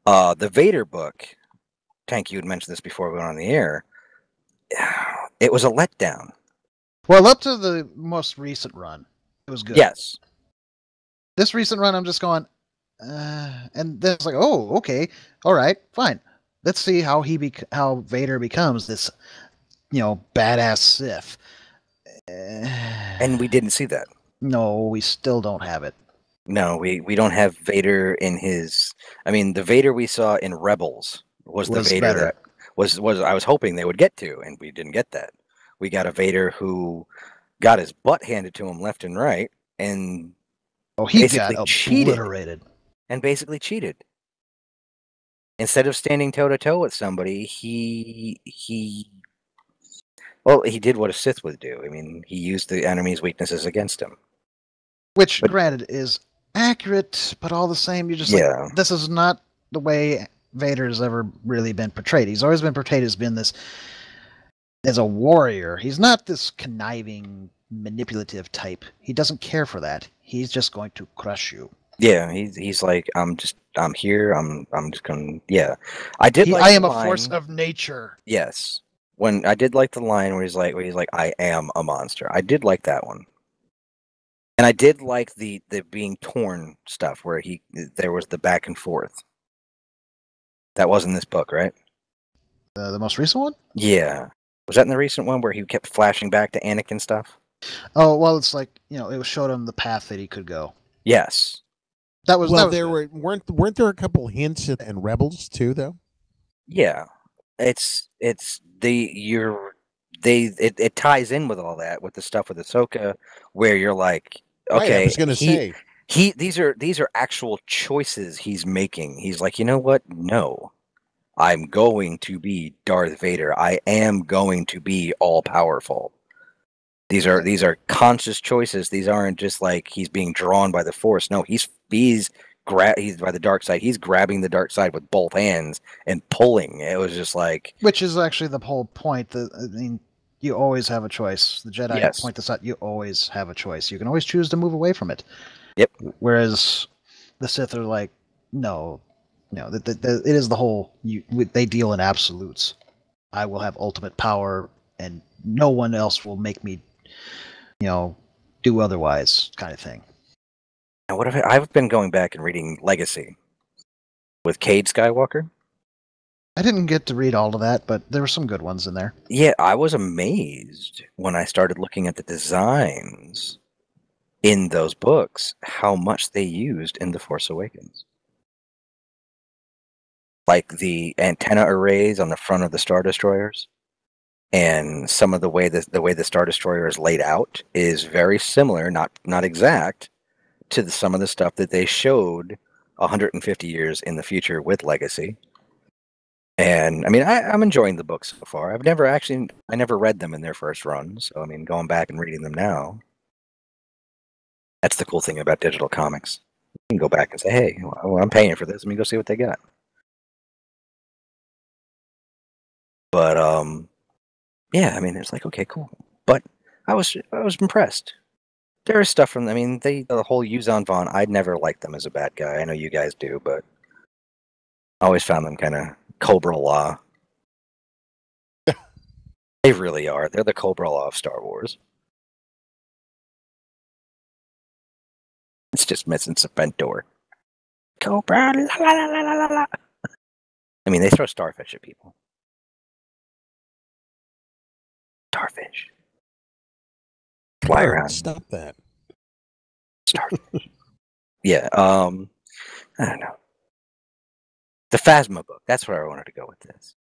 The Vader book, Tank, you had mentioned this before we went on the air. It was a letdown. Well, up to the most recent run, it was good. Yes. This recent run, I'm just going, and then it's like, oh, okay, all right, fine. Let's see how Vader becomes this badass Sith. And we didn't see that. No, we still don't have it. No, we don't have Vader in his. I mean, the Vader we saw in Rebels was the Vader better. that was I was hoping they would get to, and we didn't get that. We got a Vader who got his butt handed to him left and right, and he got obliterated. Basically cheated. Instead of standing toe to toe with somebody, he did what a Sith would do. I mean, he used the enemy's weaknesses against him. Which, granted, is accurate, but all the same, you're just like, this is not the way Vader has ever really been portrayed. He's always been portrayed as a warrior. He's not this conniving, manipulative type. He doesn't care for that. He's just going to crush you. Yeah, he's like, I'm here. I'm just gonna. Yeah, I am a force of nature. Yes, when I did like the line where he's like, I am a monster. I did like that one, and I did like the being torn stuff where there was the back and forth. That was in this book, right? The most recent one? Yeah, was that in the recent one where he kept flashing back to Anakin stuff? Oh well, it's like it showed him the path that he could go. Yes. Weren't there a couple hints in Rebels too, though? Yeah, it ties in with all that, with the stuff with Ahsoka, where you're like, okay, I was going to say these are actual choices he's making. He's like, you know what? No, I'm going to be Darth Vader. I am going to be all powerful. These are conscious choices. These aren't just like he's being drawn by the Force. No, he's by the dark side. He's grabbing the dark side with both hands and pulling. It was just like, which is actually the whole point. You always have a choice. The Jedi point this out. You always have a choice. You can always choose to move away from it. Yep. Whereas the Sith are like, no. It is the whole. They deal in absolutes. I will have ultimate power, and no one else will make me do otherwise, kind of thing. And I've been going back and reading Legacy with Cade Skywalker. I didn't get to read all of that, but there were some good ones in there. Yeah, I was amazed when I started looking at the designs in those books, how much they used in The Force Awakens. Like the antenna arrays on the front of the Star Destroyers. And some of the way the Star Destroyer is laid out is very similar, not exact, to some of the stuff that they showed 150 years in the future with Legacy. And I mean, I'm enjoying the books so far. I never read them in their first run, so I mean, going back and reading them now, that's the cool thing about digital comics. You can go back and say, hey, well, I'm paying for this. Let me go see what they got. But yeah, I mean, it's like, okay, cool. But I was impressed. There is stuff from, I mean, the whole Yuuzhan Vaughn, I'd never liked them as a bad guy. I know you guys do, but I always found them kind of Cobra Law. They really are. They're the Cobra Law of Star Wars. It's just missing Serpentor. Cobra, la la la la la la. I mean, they throw starfish at people. Starfish. Fly around. Stop that. Starfish. Yeah, I don't know. The Phasma book. That's where I wanted to go with this.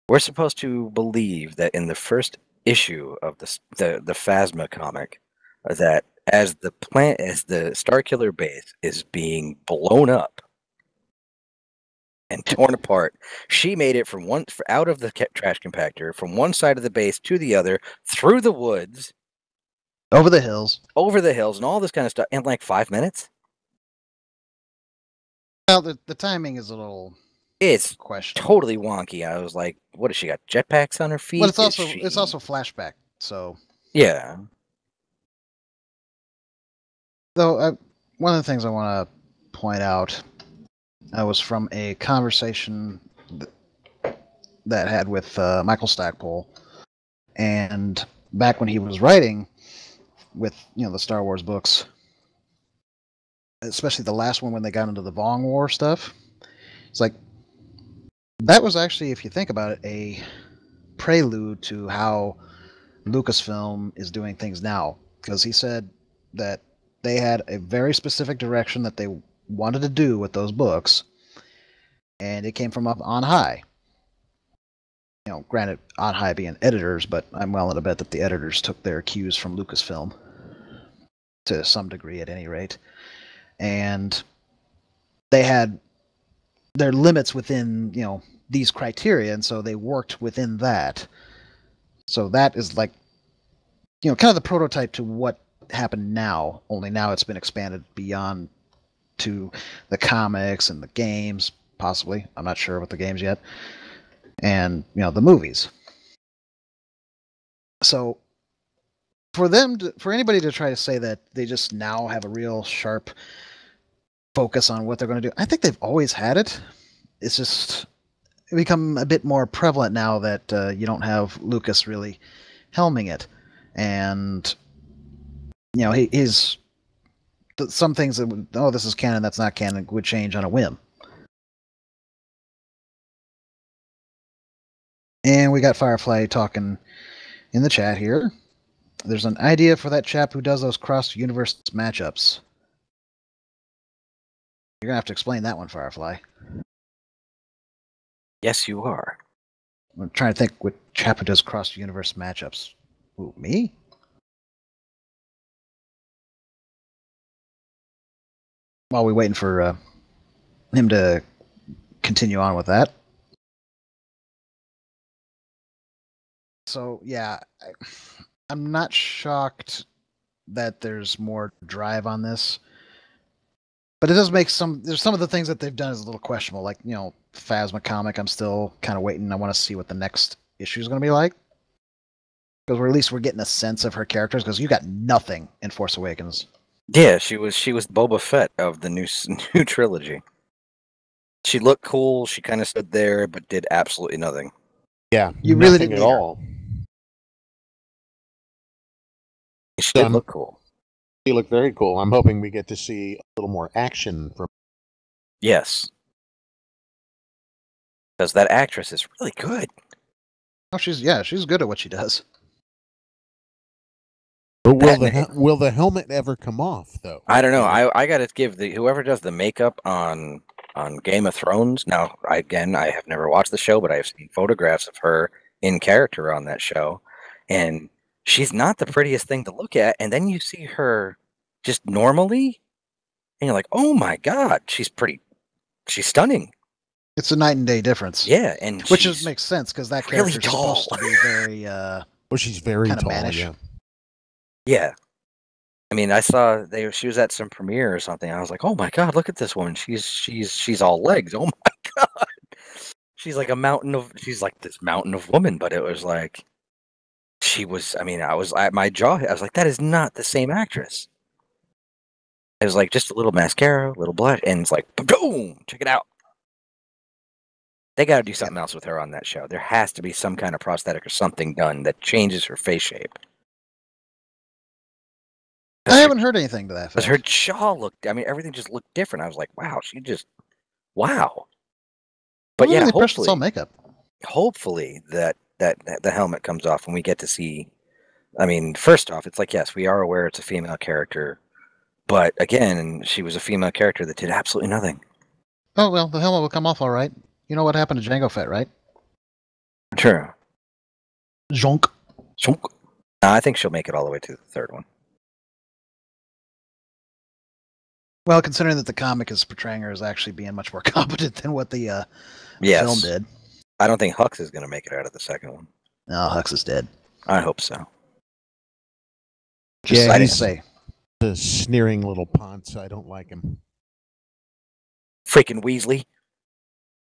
We're supposed to believe that in the first issue of the Phasma comic, that as the Starkiller base is being blown up and torn apart, she made it out of the trash compactor from one side of the base to the other, through the woods, over the hills, and all this kind of stuff in like 5 minutes. Well, the timing is a little. It's questionable. Totally wonky. I was like, "What has she got? Jetpacks on her feet?" Well, it's also flashback. So yeah. Though one of the things I want to point out was from a conversation that I had with Michael Stackpole, and back when he was writing with the Star Wars books, especially the last one when they got into the Vong War stuff. It's like that was actually, if you think about it, a prelude to how Lucasfilm is doing things now, because he said that they had a very specific direction that they wanted to do with those books, and it came from up on high. You know, granted, on high being editors, but I'm willing to bet that the editors took their cues from Lucasfilm to some degree, at any rate, and they had their limits within, you know, these criteria, and so they worked within that. So that is like, you know, kind of the prototype to what happened now, only now it's been expanded beyond to the comics and the games, possibly. I'm not sure with the games yet. And, you know, the movies. So for anybody to try to say that they just now have a real sharp focus on what they're going to do, I think they've always had it. It's just become a bit more prevalent now that you don't have Lucas really helming it. And, you know, he's some things that would, oh, this is canon, that's not canon, would change on a whim. And we got Firefly talking in the chat here. There's an idea for that chap who does those cross-universe matchups. You're going to have to explain that one, Firefly. Yes, you are. I'm trying to think what chap who does cross-universe matchups. Who, me? While we're waiting for him to continue on with that. So, yeah, I'm not shocked that there's more drive on this. But it does make there's some of the things that they've done is a little questionable. Like, you know, Phasma comic, I'm still kind of waiting. I want to see what the next issue is going to be like. Because at least we're getting a sense of her characters, because you got nothing in Force Awakens. Yeah, she was Boba Fett of the new trilogy. She looked cool. She kind of stood there, but did absolutely nothing. Yeah, you really nothing didn't at need her. all. She did look cool. She looked very cool. I'm hoping we get to see a little more action from. Yes, because that actress is really good. Oh, she's good at what she does. But will the helmet ever come off, though? I don't know. I got to give whoever does the makeup on Game of Thrones. Now, I have never watched the show, but I have seen photographs of her in character on that show, and she's not the prettiest thing to look at. And then you see her just normally, and you're like, oh my God, she's pretty. She's stunning. It's a night and day difference. Yeah, and which makes sense, because that really character's tall. supposed to be very well, she's very kind of tall. mannish. Yeah. I mean, I saw she was at some premiere or something. I was like, "Oh my God, look at this woman! She's all legs. Oh my God, she's like she's like this mountain of woman." But it was like, she was. I mean, I was at my jaw. I was like, "That is not the same actress." It was like just a little mascara, a little blush, and it's like, boom! Check it out. They got to do something else with her on that show. There has to be some kind of prosthetic or something done that changes her face shape. I haven't heard anything to that effect. Because her jaw looked, I mean, everything just looked different. I was like, wow, wow. But well, yeah, hopefully, it's all makeup. Hopefully that the helmet comes off and we get to see. I mean, first off, it's like, yes, we are aware it's a female character, but again, she was a female character that did absolutely nothing. Oh well, the helmet will come off all right. You know what happened to Jango Fett, right? True. Zonk. I think she'll make it all the way to the third one. Well, considering that the comic is portraying her as actually being much more competent than what the film did. I don't think Hux is going to make it out of the second one. No, Hux is dead. I hope so. Just, I didn't say. The sneering little ponce. I don't like him. Freaking Weasley.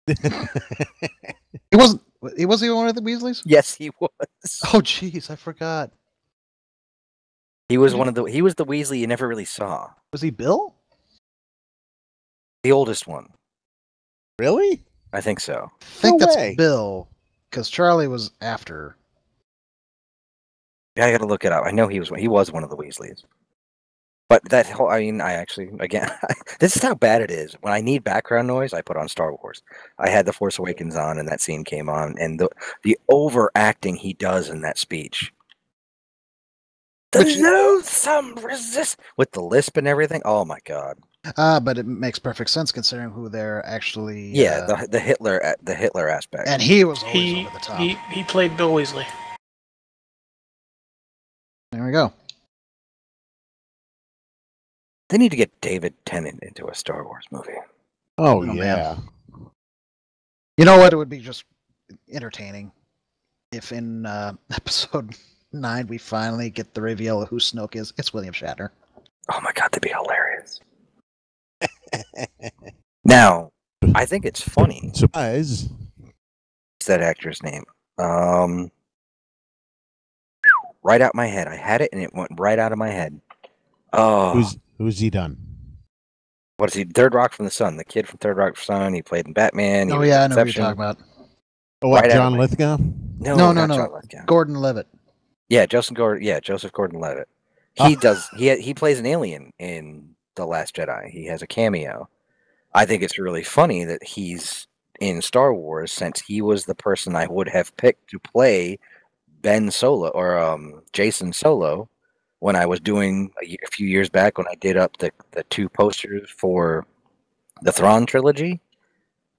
He wasn't. Was he one of the Weasleys? Yes, he was. Oh, jeez, I forgot. He was He was the Weasley you never really saw. Was he Bill? The oldest one. Really? I think so. I think No that's way. Bill, because Charlie was after. Yeah, I got to look it up. I know he was one of the Weasleys. But that whole, I mean, I actually, again, this is how bad it is. When I need background noise, I put on Star Wars. I had The Force Awakens on, and that scene came on, and the overacting he does in that speech. The loathsome resist with the lisp and everything. Oh my god. But it makes perfect sense considering who they're actually. Yeah, the Hitler aspect. And he was always over the top. He played Bill Weasley. There we go. They need to get David Tennant into a Star Wars movie. Oh, Oh, yeah. man. You know what? It would be just entertaining if in episode 9 we finally get the reveal of who Snoke is. It's William Shatner. Oh my god, that'd be hilarious. Now, I think it's funny. Surprise. What's that actor's name? Right out my head. I had it and it went right out of my head. Oh, Who's he done? what is he? Third Rock from the Sun. The kid from Third Rock from the Sun. He played in Batman. Oh yeah, I know what you're talking about. Oh, what, Right out John of Lithgow? No, No. John Lithgow. Gordon Levitt. Yeah, Joseph Gordon-Levitt. He plays an alien in The Last Jedi. He has a cameo. I think it's really funny that he's in Star Wars, since he was the person I would have picked to play Ben Solo or Jason Solo when I was doing a few years back when I did up the 2 posters for the Thrawn trilogy.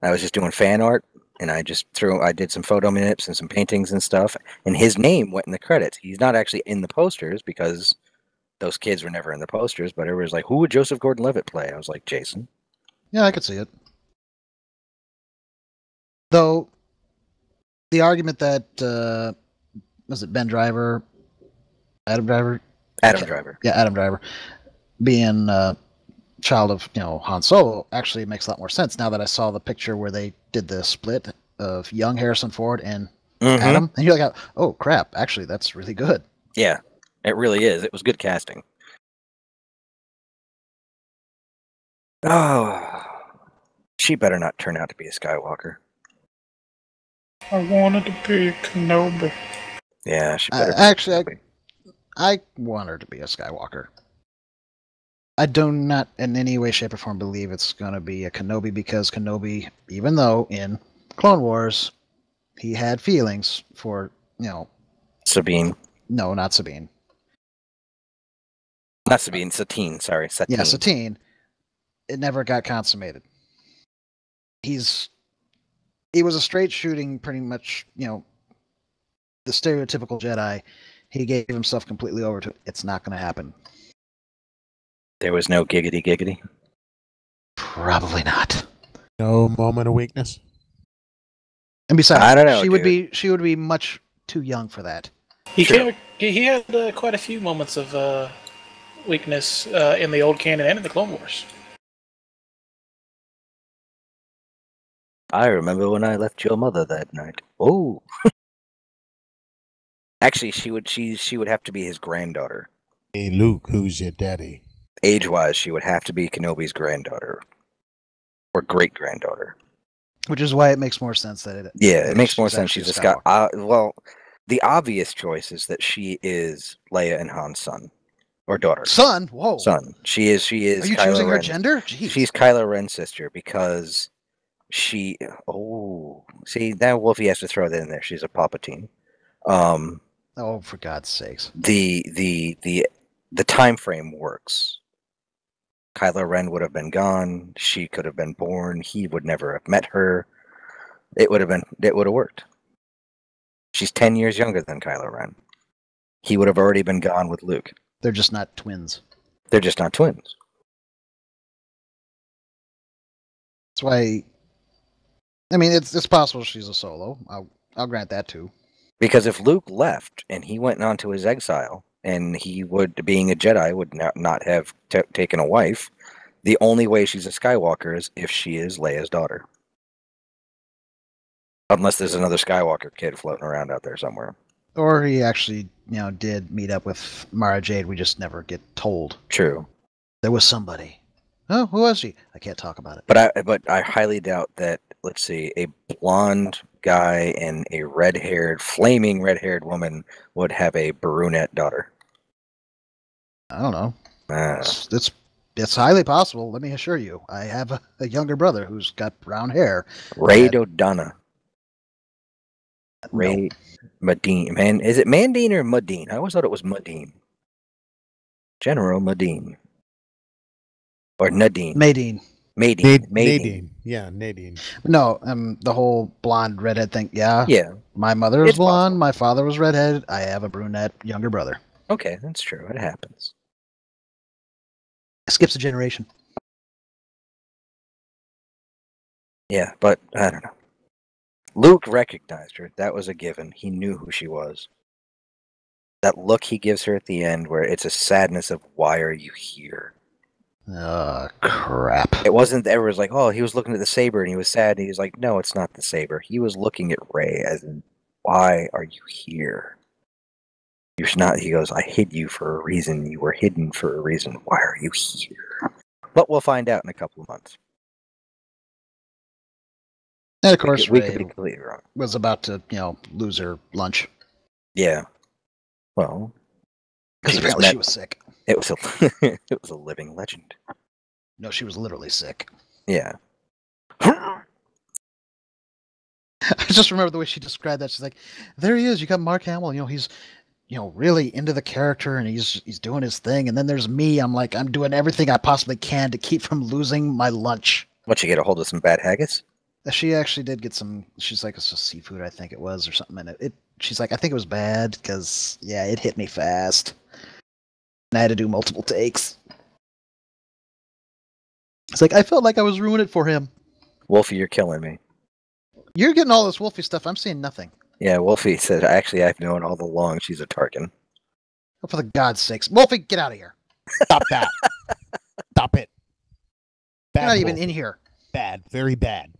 I was just doing fan art, and I did some photo minutes and some paintings and stuff, and his name went in the credits. He's not actually in the posters because those kids were never in the posters, but everybody was like, who would Joseph Gordon-Levitt play? I was like, Jason. Yeah, I could see it. Though, the argument that, was it Adam Driver? Adam Driver. Yeah, Adam Driver. Being child of, Han Solo actually makes a lot more sense now that I saw the picture where they did the split of young Harrison Ford and Adam. And you're like, oh, crap. Actually, that's really good. Yeah, it really is. It was good casting. Oh, she better not turn out to be a Skywalker. I wanted to be a Kenobi. Yeah, she better. I want her to be a Skywalker. I do not in any way, shape, or form believe it's going to be a Kenobi, because Kenobi, even though in Clone Wars he had feelings for, Sabine. No, not Sabine. Not Sabine, Satine, sorry. Satine. Yeah, Satine. It never got consummated. He was a straight shooting, pretty much, the stereotypical Jedi. He gave himself completely over to it. It's not going to happen. There was no giggity. Probably not. No moment of weakness. And besides, I don't know, she would be much too young for that. He had quite a few moments of weakness in the old canon and in the Clone Wars. I remember when I left your mother that night. Oh. Actually, she would have to be his granddaughter. Hey, Luke, who's your daddy? Age-wise, she would have to be Kenobi's granddaughter. Or great-granddaughter. Which is why it makes more sense that it... Yeah, it makes more sense she's a Skywalker. Well, the obvious choice is that she is Leia and Han's son. Or daughter. Son? Whoa. Son. She is Are you Kylo choosing her Ren. gender? Jeez. She's Kylo Ren's sister because see, now Wolfie has to throw that in there. She's a Palpatine. Oh, for God's sakes. The time frame works. Kylo Ren would have been gone. She could have been born. He would never have met her. It would have worked. She's 10 years younger than Kylo Ren. He would have already been gone with Luke. They're just not twins. They're just not twins. That's why... I mean, it's possible she's a Solo. I'll grant that too. Because if Luke left and he went on to his exile, and he would, being a Jedi, would not have taken a wife, the only way she's a Skywalker is if she is Leia's daughter. Unless there's another Skywalker kid floating around out there somewhere. Or he actually, did meet up with Mara Jade. We just never get told. True. There was somebody. Oh, who was she? I can't talk about it. But I highly doubt that, let's see, a blonde guy and a flaming red-haired woman would have a brunette daughter. I don't know. It's highly possible. Let me assure you. I have a younger brother who's got brown hair. Ray Dodonna. No. Ray Madine. Man, is it Mandine or Madine? I always thought it was Madine. General Madine. Or Nadine. Madine. Nadine. Yeah, Nadine. No, the whole blonde redhead thing. Yeah. Yeah. My mother was It's blonde. possible. My father was redhead. I have a brunette younger brother. Okay, that's true. It happens. Skips a generation. Yeah, but I don't know. Luke recognized her. That was a given. He knew who she was. That look he gives her at the end where it's a sadness of, why are you here? Crap. It wasn't that everyone's like, oh, he was looking at the saber and he was sad. And he was like, no, it's not the saber. He was looking at Ray as in, why are you here? You should not. He goes, I hid you for a reason. You were hidden for a reason. Why are you here? But we'll find out in a couple of months. And of course, we Ray could be completely wrong. was about to, lose her lunch. Yeah. Well, because apparently she was sick. It was it was a living legend. No, she was literally sick. Yeah. I just remember the way she described that. She's like, there he is. You got Mark Hamill. He's, really into the character and he's doing his thing. And then there's me. I'm like, I'm doing everything I possibly can to keep from losing my lunch. What, you get a hold of some bad haggis? She actually did get some. She's like, it's just seafood, I think it was, or something. And she's like, I think it was bad because, yeah, it hit me fast. And I had to do multiple takes. It's like, I felt like I was ruining it for him. Wolfie, you're killing me. You're getting all this Wolfie stuff. I'm seeing nothing. Yeah, Wolfie said, actually, I've known all along she's a Tarkin. Oh, for the God's sakes. Wolfie, get out of here. Stop that. Stop it. Bad You're not even Wolfie. in here. Bad. Very bad.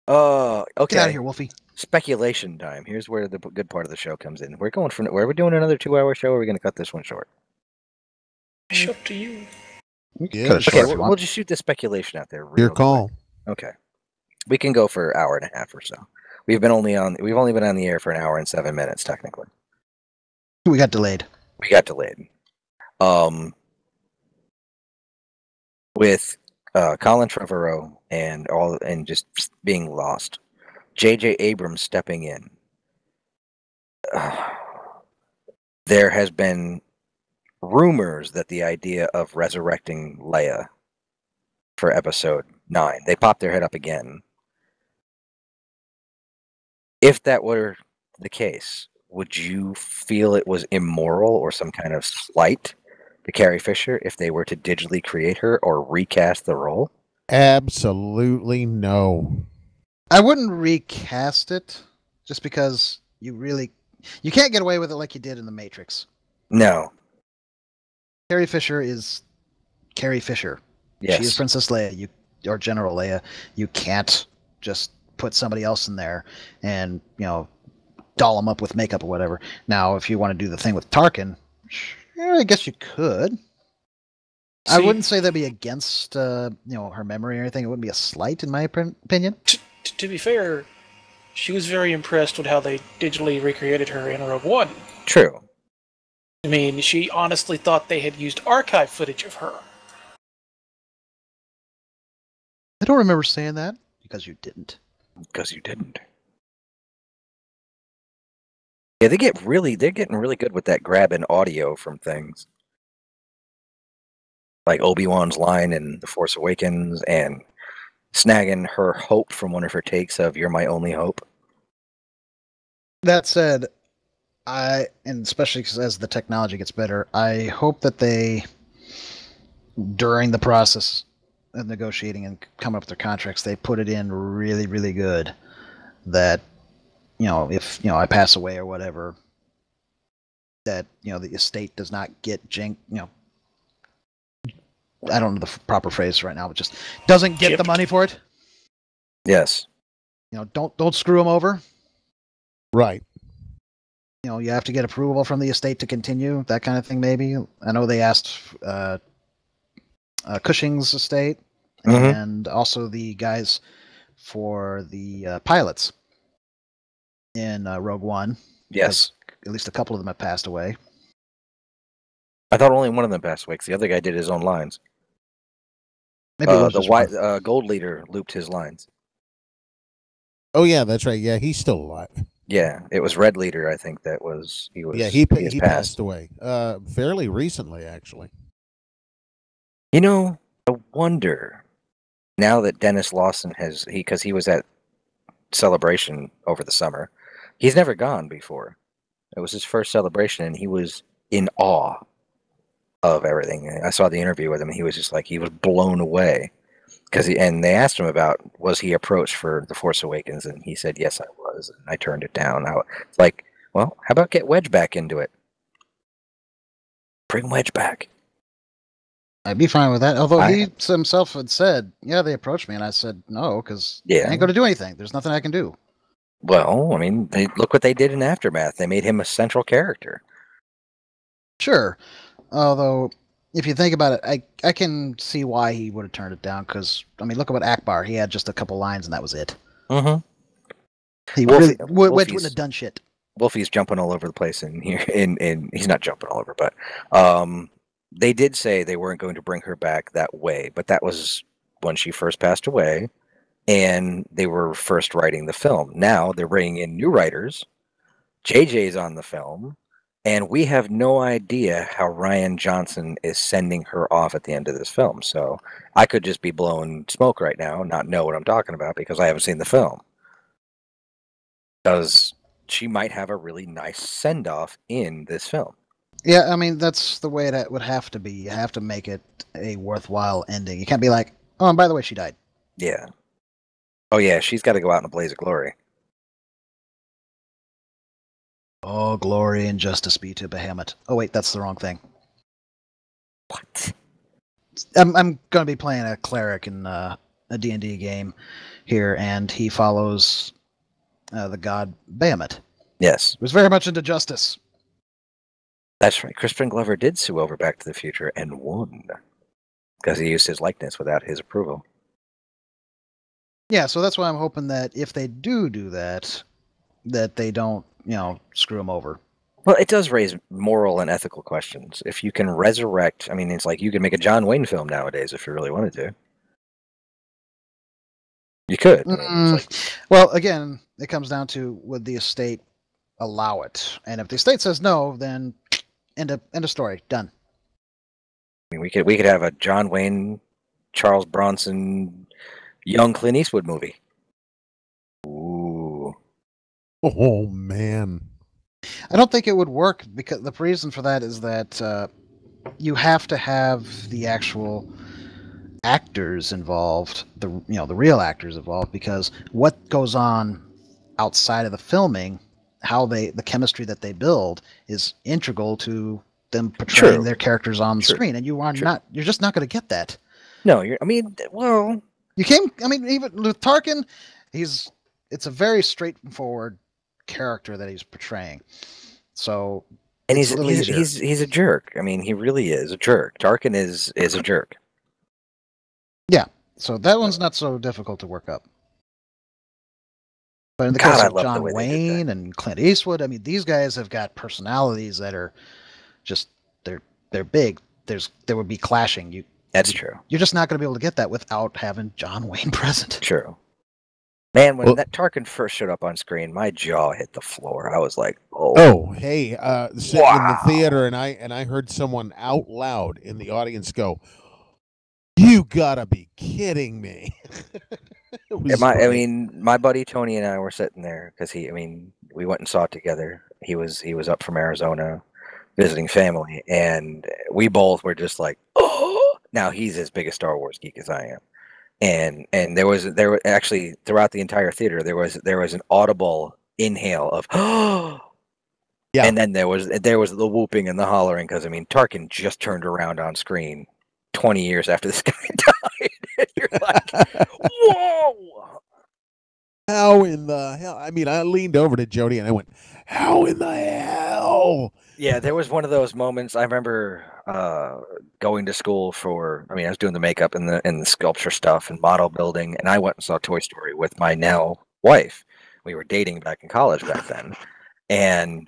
Okay. Get out of here, Wolfie. Speculation time. Here's where the good part of the show comes in. We're going for. Where are we doing another 2-hour show? Or are we going to cut this one short? It's up to you. Yeah, Cut it short Okay, if you we'll want. just shoot the speculation out there. your real call. quick. Okay, we can go for an hour and a half or so. We've only been on the air for an hour and 7 minutes technically. We got delayed. We got delayed. With Colin Trevorrow and just being lost. J.J. Abrams stepping in. There has been rumors that the idea of resurrecting Leia for episode 9, they popped their head up again. If that were the case, would you feel it was immoral or some kind of slight to Carrie Fisher if they were to digitally create her or recast the role? Absolutely no. I wouldn't recast it just because you can't get away with it like you did in The Matrix. No. Carrie Fisher is Carrie Fisher. Yes. She is Princess Leia, or General Leia. You can't just put somebody else in there and, doll them up with makeup or whatever. Now, if you want to do the thing with Tarkin, I guess you could. I wouldn't say that'd be against, her memory or anything. It wouldn't be a slight, in my opinion. To be fair, she was very impressed with how they digitally recreated her in Rogue One. True. I mean, she honestly thought they had used archive footage of her. I don't remember saying that because you didn't. Because you didn't. Yeah, they're getting really good with that grabbing audio from things. Like Obi-Wan's line in The Force Awakens and snagging her hope from one of her takes of "You're my only hope." That said, and especially as the technology gets better, I hope that they, during the process of negotiating and coming up with their contracts, they put it in really, really good that, if, I pass away or whatever, that, the estate does not get I don't know the proper phrase right now, but just doesn't get the money for it. Yes. Don't screw them over. Right. You have to get approval from the estate to continue, that kind of thing, maybe. I know they asked Cushing's estate and also the guys for the pilots in Rogue One. Yes. At least a couple of them have passed away. I thought only one of them passed away. 'Cause the other guy did his own lines. Maybe it was The just white one. gold leader looped his lines. Oh yeah, that's right. Yeah, he's still alive. Yeah, it was Red Leader. I think that was he was. Yeah, he has he passed away fairly recently, actually. You know, I wonder now that Dennis Lawson has because he was at Celebration over the summer. He's never gone before. It was his first celebration, and he was in awe of everything. I saw the interview with him, and he was just like he was blown away and they asked him about was he approached for The Force Awakens, and he said yes, I was, and I turned it down. It's like, well, how about get Wedge back into it? Bring Wedge back. I'd be fine with that. Although he himself had said, yeah, they approached me, and I said no, because I ain't going to do anything. There's nothing I can do. Well, I mean, look what they did in Aftermath. They made him a central character. Sure. Although, if you think about it, I can see why he would have turned it down, because, I mean, look at what Akbar, he had just a couple lines, and that was it. Mm-hmm. He wouldn't have done shit. Wolfie's jumping all over the place in here, and he's not jumping all over, but they did say they weren't going to bring her back that way, but that was when she first passed away, and they were first writing the film. Now they're bringing in new writers. JJ's on the film, and we have no idea how Rian Johnson is sending her off at the end of this film. So I could just be blowing smoke right now and not know what I'm talking about because I haven't seen the film. Because she might have a really nice send-off in this film. Yeah, I mean, that's the way that would have to be. You have to make it a worthwhile ending. You can't be like, oh, and by the way, she died. Yeah. Oh, yeah, she's got to go out in a blaze of glory. Oh, glory and justice be to Bahamut. Oh, wait, that's the wrong thing. What? I'm going to be playing a cleric in a D&D game here, and he follows the god Bahamut. Yes. Was very much into justice. That's right. Crispin Glover did sue over Back to the Future and won because he used his likeness without his approval. Yeah, so that's why I'm hoping that if they do that, that they don't, screw him over. Well, it does raise moral and ethical questions. If you can resurrect, I mean, it's like you can make a John Wayne film nowadays if you really wanted to. You could. Well, again, it comes down to would the estate allow it, and if the estate says no, then end of story, done. I mean, we could have a John Wayne, Charles Bronson, young Clint Eastwood movie. Ooh. Oh man. I don't think it would work because the reason for that is that you have to have the actual actors involved, the real actors involved, because what goes on outside of the filming, the chemistry that they build is integral to them portraying their characters on the screen, and you're just not going to get that. No, even with Tarkin, it's a very straightforward character that he's portraying. So, and he's a jerk. I mean, he really is a jerk. Tarkin is a jerk. Yeah, so that one's not so difficult to work up. But in the case of John Wayne and Clint Eastwood, I mean, these guys have got personalities that are just they're big. There would be clashing. That's true. You're just not going to be able to get that without having John Wayne present. True. Man, when that Tarkin first showed up on screen, my jaw hit the floor. I was like, "Oh, oh, hey!" Sitting in the theater, and I heard someone out loud in the audience go, "You gotta be kidding me!" My buddy Tony and I were sitting there because we went and saw it together. He was up from Arizona visiting family, and we both were just like, "Oh!" Now he's as big a Star Wars geek as I am. And there was actually throughout the entire theater there was an audible inhale of yeah, and then there was the whooping and the hollering because Tarkin just turned around on screen 20 years after this guy died. And you're like, whoa! How in the hell? I leaned over to Jody and I went, "How in the hell?" Yeah, there was one of those moments. I remember going to school I was doing the makeup and the sculpture stuff and model building, and I went and saw Toy Story with my now wife. We were dating back in college back then, and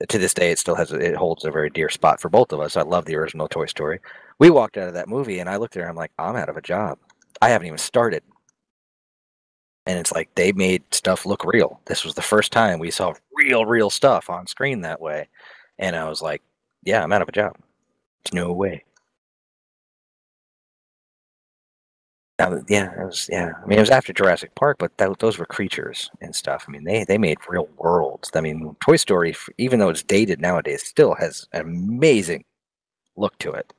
to this day, it holds a very dear spot for both of us. I love the original Toy Story. We walked out of that movie, and I looked at her. I'm like, I'm out of a job. I haven't even started. And it's like they made stuff look real. This was the first time we saw real stuff on screen that way. And I was like, yeah, I'm out of a job. There's no way. Yeah, it was. Yeah, I mean, it was after Jurassic Park, but those were creatures and stuff. I mean, they made real worlds. I mean, Toy Story, even though it's dated nowadays, still has an amazing look to it.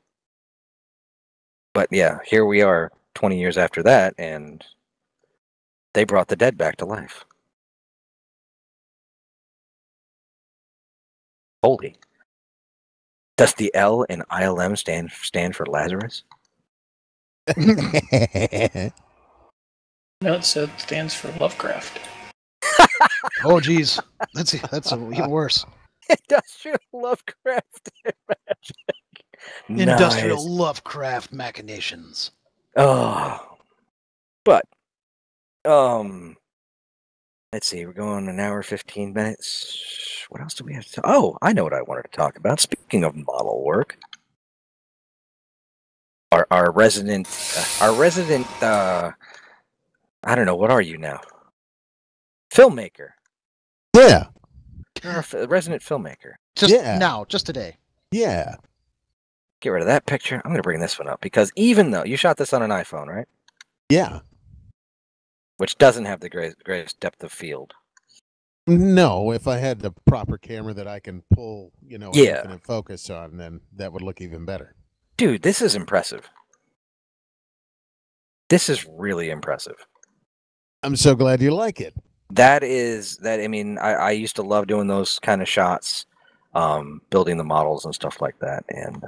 But yeah, here we are, 20 years after that, and they brought the dead back to life. Holy! Does the L in ILM stand for Lazarus? No, it stands for Lovecraft. Oh, geez, that's even worse. Industrial Lovecraft magic. Industrial Nice. Lovecraft machinations. Oh, but let's see. We're going an hour 15 minutes. What else do we have to? Oh, I know what I wanted to talk about. Speaking of model work, our resident. I don't know. What are you now? Filmmaker. Yeah. You're a resident filmmaker. Just Yeah. now, just today. Yeah. Get rid of that picture. I'm going to bring this one up because even though you shot this on an iPhone, right? Yeah. Which doesn't have the greatest depth of field. No, if I had the proper camera that I can pull, Yeah. infinite focus on, then that would look even better. Dude, this is impressive. This is really impressive. I'm so glad you like it. I mean, I used to love doing those kind of shots, building the models and stuff like that. And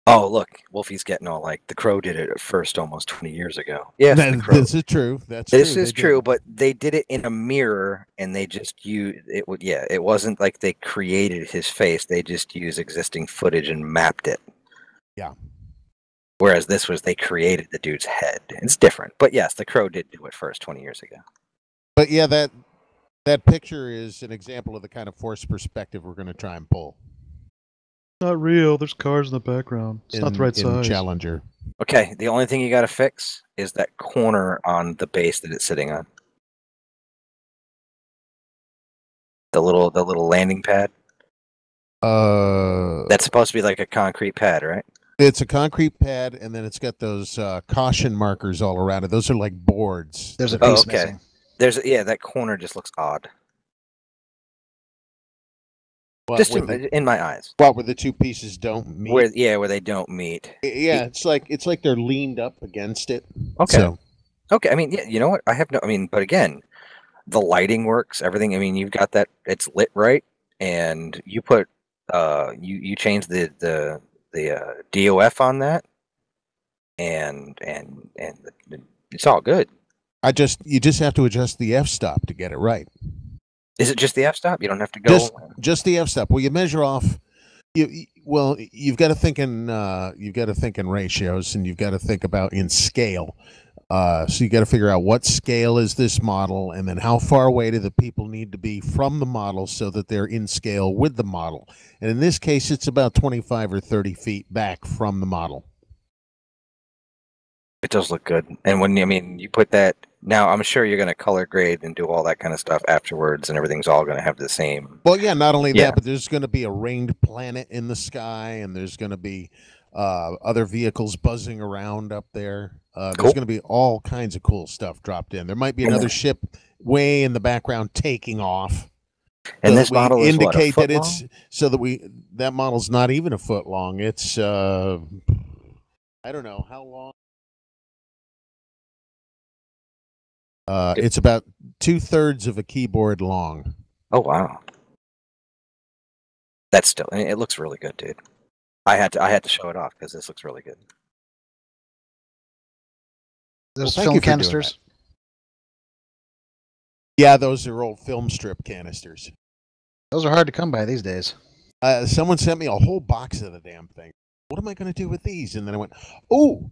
oh, look, Wolfie's getting all like the Crow did it at first almost 20 years ago. Yes, This is true. This is true, but they did it in a mirror, and they just used it. Yeah, it wasn't like they created his face; they just used existing footage and mapped it. Yeah. Whereas this was they created the dude's head. It's different, but yes, the Crow did do it first 20 years ago. But yeah, that picture is an example of the kind of forced perspective we're going to try and pull. Not real. There's cars in the background. It's not the right in size. Challenger. Okay, the only thing you got to fix is that corner on the base that it's sitting on. The little landing pad. That's supposed to be like a concrete pad, right? It's a concrete pad, and then it's got those caution markers all around it. Those are like boards. There's a Oh, piece okay. missing. That corner just looks odd. What, Just where the, in my eyes. where the two pieces don't meet. Where they don't meet. Yeah, it's like they're leaned up against it. Okay. So, Okay, I mean, yeah, you know what? But again, the lighting works, everything. I mean, you've got that, it's lit right, and you put, you change the DOF on that, and it's all good. you just have to adjust the f-stop to get it right. Is it just the f-stop? You don't have to go. Just the f-stop. Well, you measure off. You've got to think in ratios, and you've got to think about in scale. So you got to figure out what scale is this model, and then how far away do the people need to be from the model so that they're in scale with the model. And in this case, it's about 25 or 30 feet back from the model. It does look good. And you put that, now I'm sure you're going to color grade and do all that kind of stuff afterwards, and everything's all going to have the same. Well, yeah, not only that, but there's going to be a ringed planet in the sky, and there's going to be other vehicles buzzing around up there. There's going to be all kinds of cool stuff dropped in. There might be another ship way in the background taking off. And this model is indicate what, a foot that it's long? so that that model's not even a foot long. It's I don't know how long. It's about 2/3 of a keyboard long. Oh wow, that's still. It looks really good, dude. I had to show it off because this looks really good. There's Well, thank film you for doing canisters. that. Yeah, those are old film strip canisters. Those are hard to come by these days. Someone sent me a whole box of the damn thing. What am I going to do with these? And then I went, oh,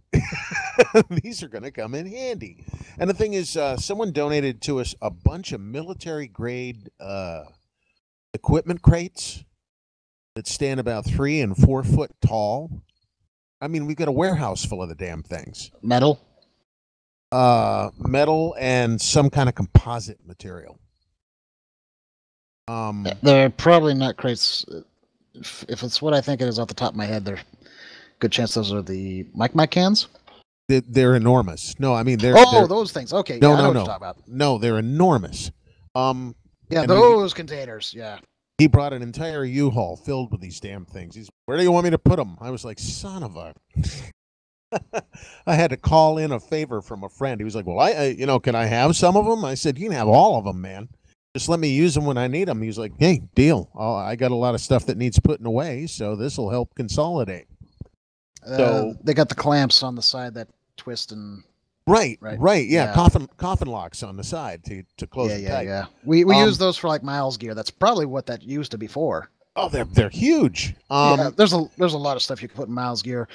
these are going to come in handy. And the thing is, someone donated to us a bunch of military grade equipment crates that stand about 3 and 4 foot tall. I mean, we've got a warehouse full of the damn things. Metal? Metal and some kind of composite material. They're probably not crates. If it's what I think it is off the top of my head, there's good chance those are the mic cans. They're enormous. No, I mean they're those things. Okay, no, yeah, I know no, what no, you're talking about. no, they're enormous. Yeah, those containers. Yeah. He brought an entire U-Haul filled with these damn things. He's, where do you want me to put them? I was like, son of a. I had to call in a favor from a friend. He was like, well, can I have some of them? I said, you can have all of them, man. Just let me use them when I need them. He was like, hey, deal. I got a lot of stuff that needs putting away, so this will help consolidate. So they got the clamps on the side that twist and. Right. Yeah. Coffin locks on the side to close it tight. Yeah. We use those for like Miles gear. That's probably what that used to be for. Oh, they're huge. There's a lot of stuff you can put in Miles gear.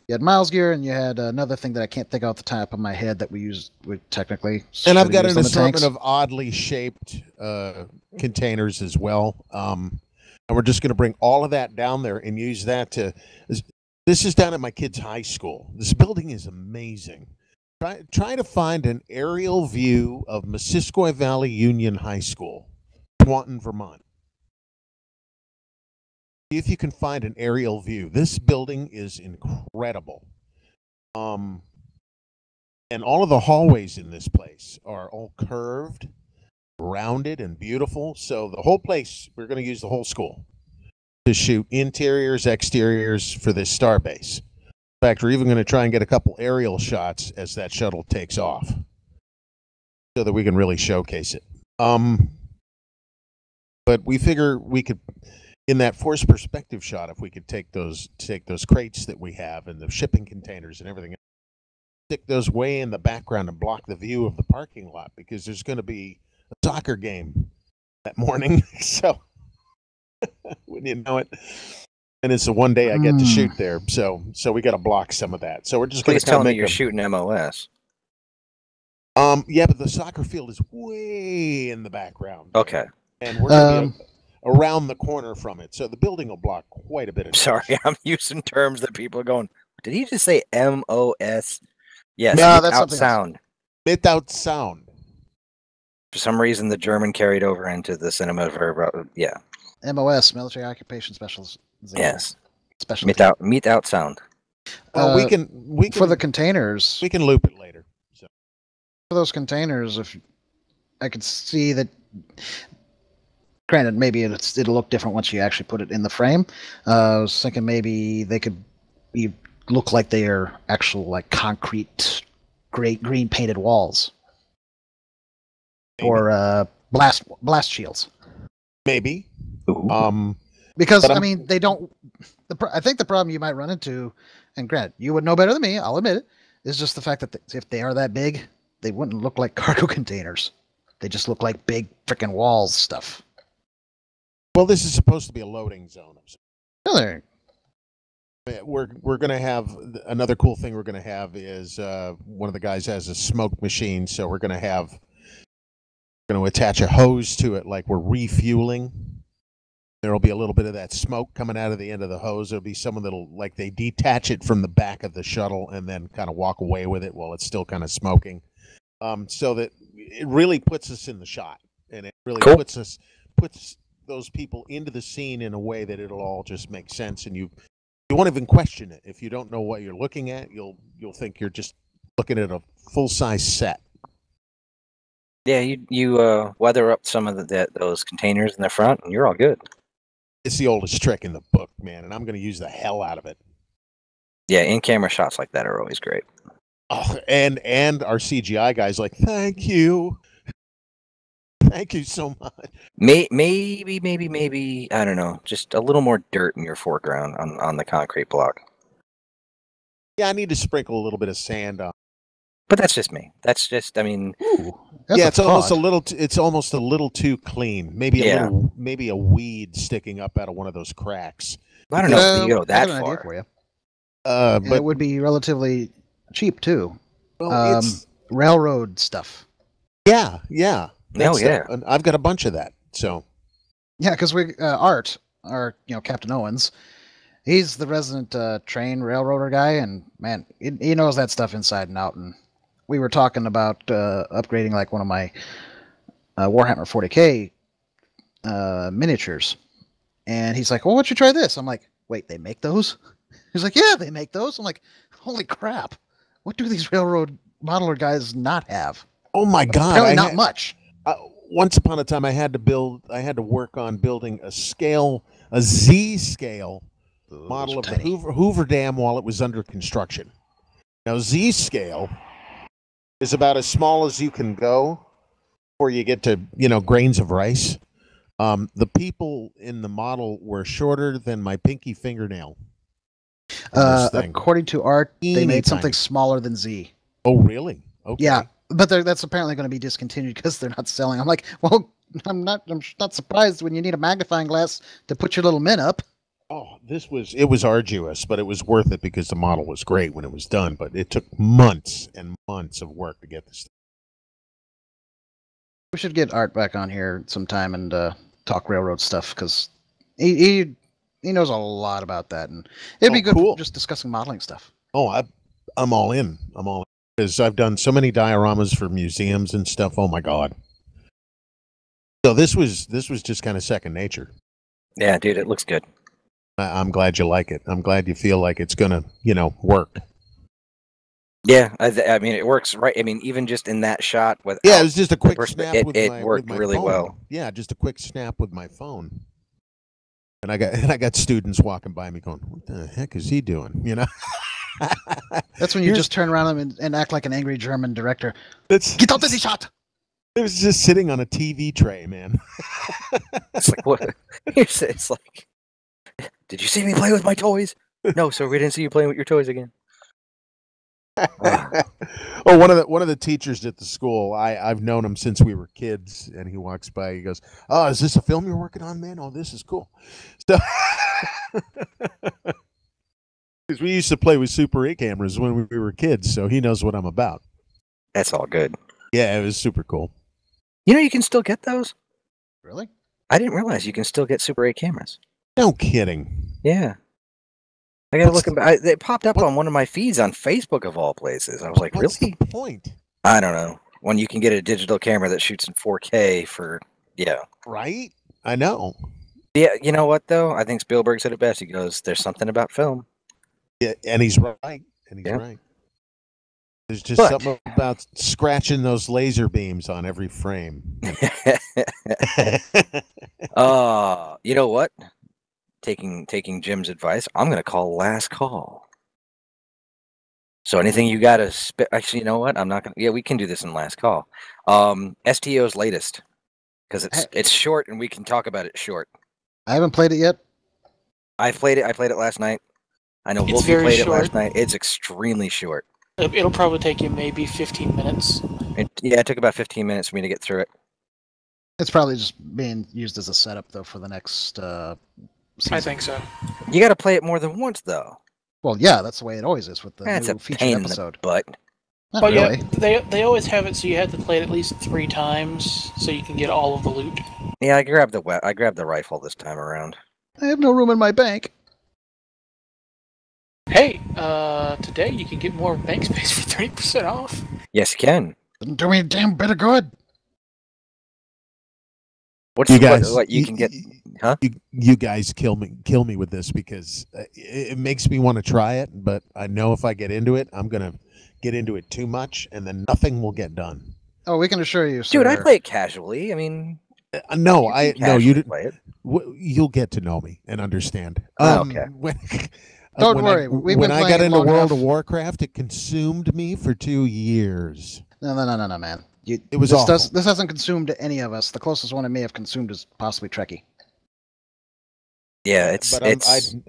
You had Miles gear, and you had another thing that I can't think off the top of my head that we use technically. And I've got an assortment of oddly shaped containers as well. And we're just going to bring all of that down there and use that to. This is down at my kid's high school. This building is amazing. Try to find an aerial view of Missisquoi Valley Union High School, Swanton, Vermont. See if you can find an aerial view. This building is incredible. And all of the hallways in this place are all curved, rounded, and beautiful. So the whole place, we're going to use the whole school to shoot interiors, exteriors for this star base. In fact, we're even going to try and get a couple aerial shots as that shuttle takes off so that we can really showcase it. But we figure we could, in that forced perspective shot, if we could take those crates that we have and the shipping containers and everything, stick those way in the background and block the view of the parking lot because there's going to be a soccer game that morning. So, wouldn't you know it? And it's the one day I get to shoot there, so we got to block some of that. So we're just going to tell me you're shooting MOS. Yeah, but the soccer field is way in the background. Okay. And we're going to be around the corner from it, so the building will block quite a bit of. Sorry, I'm using terms that people are going. Did he just say MOS? Yes. No, that's without sound. Without sound. For some reason, the German carried over into the cinema verb. Yeah. MOS, Military Occupation Specials. Yes. Special meet out sound. Well, we can for the containers. We can loop it later. So. For those containers, if I could see that. Granted, maybe it'll look different once you actually put it in the frame. I was thinking maybe they could look like they are actual like concrete, green painted walls, maybe. Or blast shields. Maybe. Because I mean, they don't. I think the problem you might run into, and granted, you would know better than me. I'll admit it. Is just the fact that if they are that big, they wouldn't look like cargo containers. They just look like big freaking walls stuff. Well, this is supposed to be a loading zone. Oh, we're going to have another cool thing. We're going to have is one of the guys has a smoke machine, so we're going to attach a hose to it, like we're refueling. There'll be a little bit of that smoke coming out of the end of the hose. There'll be someone that'll like they detach it from the back of the shuttle and then kind of walk away with it while it's still kind of smoking, so that it really puts us in the shot and it really puts those people into the scene in a way that it'll all just make sense, and you won't even question it. If you don't know what you're looking at, you'll think you're just looking at a full-size set. Yeah, you weather up some of those containers in the front, and you're all good. It's the oldest trick in the book, man, and I'm going to use the hell out of it. Yeah, in-camera shots like that are always great. Oh, and our CGI guy's like, thank you. Thank you so much. Maybe, I don't know, just a little more dirt in your foreground on the concrete block. Yeah, I need to sprinkle a little bit of sand on. But that's just me. That's just, I mean, yeah, it's almost a little too clean. Maybe a weed sticking up out of one of those cracks. I don't know if you go that far. For you. But it would be relatively cheap too. Well, railroad stuff. Yeah. Oh, yeah. I've got a bunch of that. So Yeah, because Art, or Captain Owens, he's the resident train railroader guy, and man, he knows that stuff inside and out. And we were talking about upgrading like one of my Warhammer 40k miniatures, and he's like, "Well, why don't you try this?" I'm like, "Wait, they make those?" He's like, "Yeah, they make those." I'm like, "Holy crap! What do these railroad modeler guys not have?" Oh my God! Apparently, not much. Once upon a time, I had to work on building a Z scale model of the Hoover Dam while it was under construction. Now, Z scale is about as small as you can go before you get to grains of rice. The people in the model were shorter than my pinky fingernail. According to Art, they made something smaller than Z. Oh, really? Okay. Yeah, but that's apparently going to be discontinued because they're not selling. I'm like, well, I'm not surprised when you need a magnifying glass to put your little min up. Oh, it was arduous, but it was worth it because the model was great when it was done. But it took months and months of work to get this. We should get Art back on here sometime and talk railroad stuff because he knows a lot about that, and it'd be good just discussing modeling stuff. Oh, I'm all in. Because I've done so many dioramas for museums and stuff. Oh my God! So this was just kind of second nature. Yeah, dude, it looks good. I'm glad you like it. I'm glad you feel like it's gonna work. Yeah, I mean, it works, right? I mean, even just in that shot with it was just a quick snap. It worked really phone. well. Yeah, just a quick snap with my phone. And I got students walking by me going, "What the heck is he doing?" That's when you just turn around and act like an angry German director. Get out of the shot! It was just sitting on a TV tray, man. It's like what? It's like, did you see me play with my toys? No, sir, we didn't see you playing with your toys again. Oh, one of the teachers at the school, I've known him since we were kids, and he walks by, he goes, "Oh, is this a film you're working on, man? Oh, this is cool." So, because we used to play with Super 8 cameras when we were kids, so he knows what I'm about. That's all good. Yeah, it was super cool. You can still get those? Really? I didn't realize you can still get Super 8 cameras. No kidding. Yeah. I gotta look. They popped up on one of my feeds on Facebook of all places. I was like, what's really? The point? I don't know. When you can get a digital camera that shoots in 4K for right? I know. Yeah, you know what though? I think Spielberg said it best. He goes, "There's something about film." Yeah, and he's right. Right. There's just something about scratching those laser beams on every frame. You know what? Taking Jim's advice, I'm gonna call last call. So anything you gotta actually, you know what? I'm not gonna. Yeah, we can do this in last call. STO's latest, because it's short and we can talk about it short. I haven't played it yet. I played it last night. I know Wolfie played it last night. It's extremely short. It'll probably take you maybe 15 minutes. It took about 15 minutes for me to get through it. It's probably just being used as a setup though for the next season. I think so. You got to play it more than once though. Well, yeah, that's the way it always is with the That's new a featured pain episode. In the butt. Not but really. Yeah, they always have it so you have to play it at least 3 times so you can get all of the loot. Yeah, I grabbed the rifle this time around. I have no room in my bank. Hey, today you can get more bank space for 30% off. Yes, you can. Doesn't do me a damn bit of good. What's you guys? What you can get? Huh? You guys kill me with this because it makes me want to try it, but I know if I get into it, I'm gonna get into it too much, and then nothing will get done. Oh, we can assure you, sir. Dude, I play it casually. I mean, you play it. You'll get to know me and understand. Okay. Don't worry. When I got into World of Warcraft, it consumed me for 2 years. No, man. It was awful. This hasn't consumed any of us. The closest one it may have consumed is possibly Trekkie. Yeah,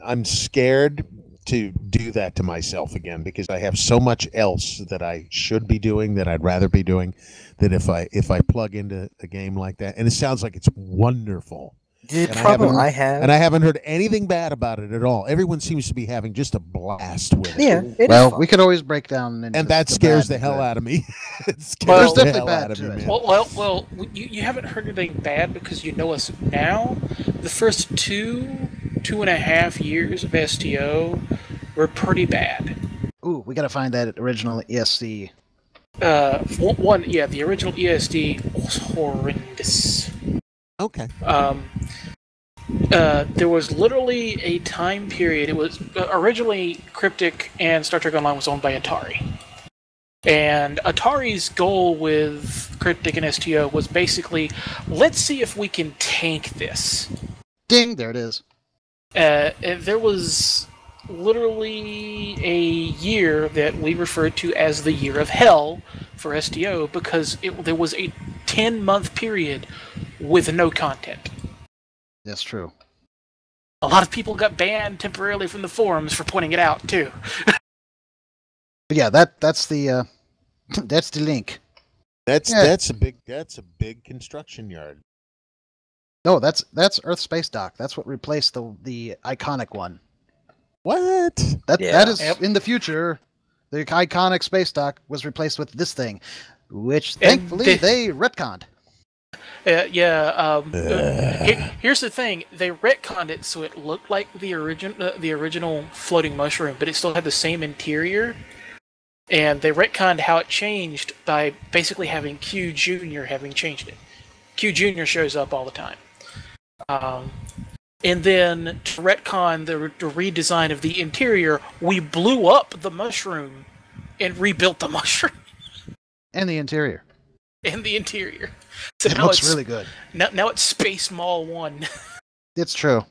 I'm scared to do that to myself again because I have so much else that I should be doing that I'd rather be doing. That if I plug into a game like that, and it sounds like it's wonderful. The problem I have, and I haven't heard anything bad about it at all. Everyone seems to be having just a blast with it. yeah, it Well, is fun. we could always break down, into And that the scares bad the hell good. out of me. It scares Well, the there's hell definitely out bad of to me, it. man. Well, you haven't heard anything bad because you know us now. The first 2.5 years of STO were pretty bad. Ooh, we gotta find that original ESC. The original ESD was horrendous. Okay. There was literally a time period. It was originally Cryptic and Star Trek Online was owned by Atari. And Atari's goal with Cryptic and STO was basically, let's see if we can tank this. Ding, there it is. There was literally a year that we referred to as the Year of Hell for STO because there was a 10-month period with no content. That's true. A lot of people got banned temporarily from the forums for pointing it out too. But yeah, that's the that's the link. That's a big construction yard. No, that's Earth Space Dock. That's what replaced the iconic one. What? That is Yep. in the future. The iconic space dock was replaced with this thing, which And thankfully they retconned. Here's the thing: they retconned it so it looked like the original floating mushroom, but it still had the same interior. And they retconned how it changed by basically having Q Junior having changed it. Q Junior shows up all the time. And then to retcon the redesign of the interior, we blew up the mushroom and rebuilt the mushroom And the interior. and the interior. So It now looks it's really good. now it's Space Mall 1. It's true.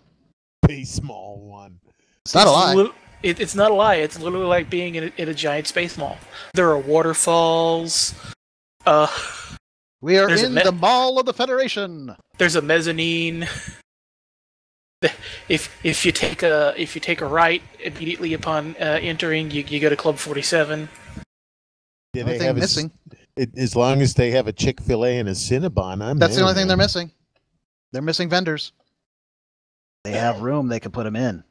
A small one. It's not a lie. It's not a lie. It's literally like being in a giant space mall. There are waterfalls. We are there's a in me- the Mall of the Federation. There's a mezzanine. If you take a right immediately upon entering, you go to Club 47. Do Only they thing have missing. as long as they have a Chick-fil-A and a Cinnabon, I'm That's the in, only thing man. they're missing. They're missing vendors. They have room. They can put them in.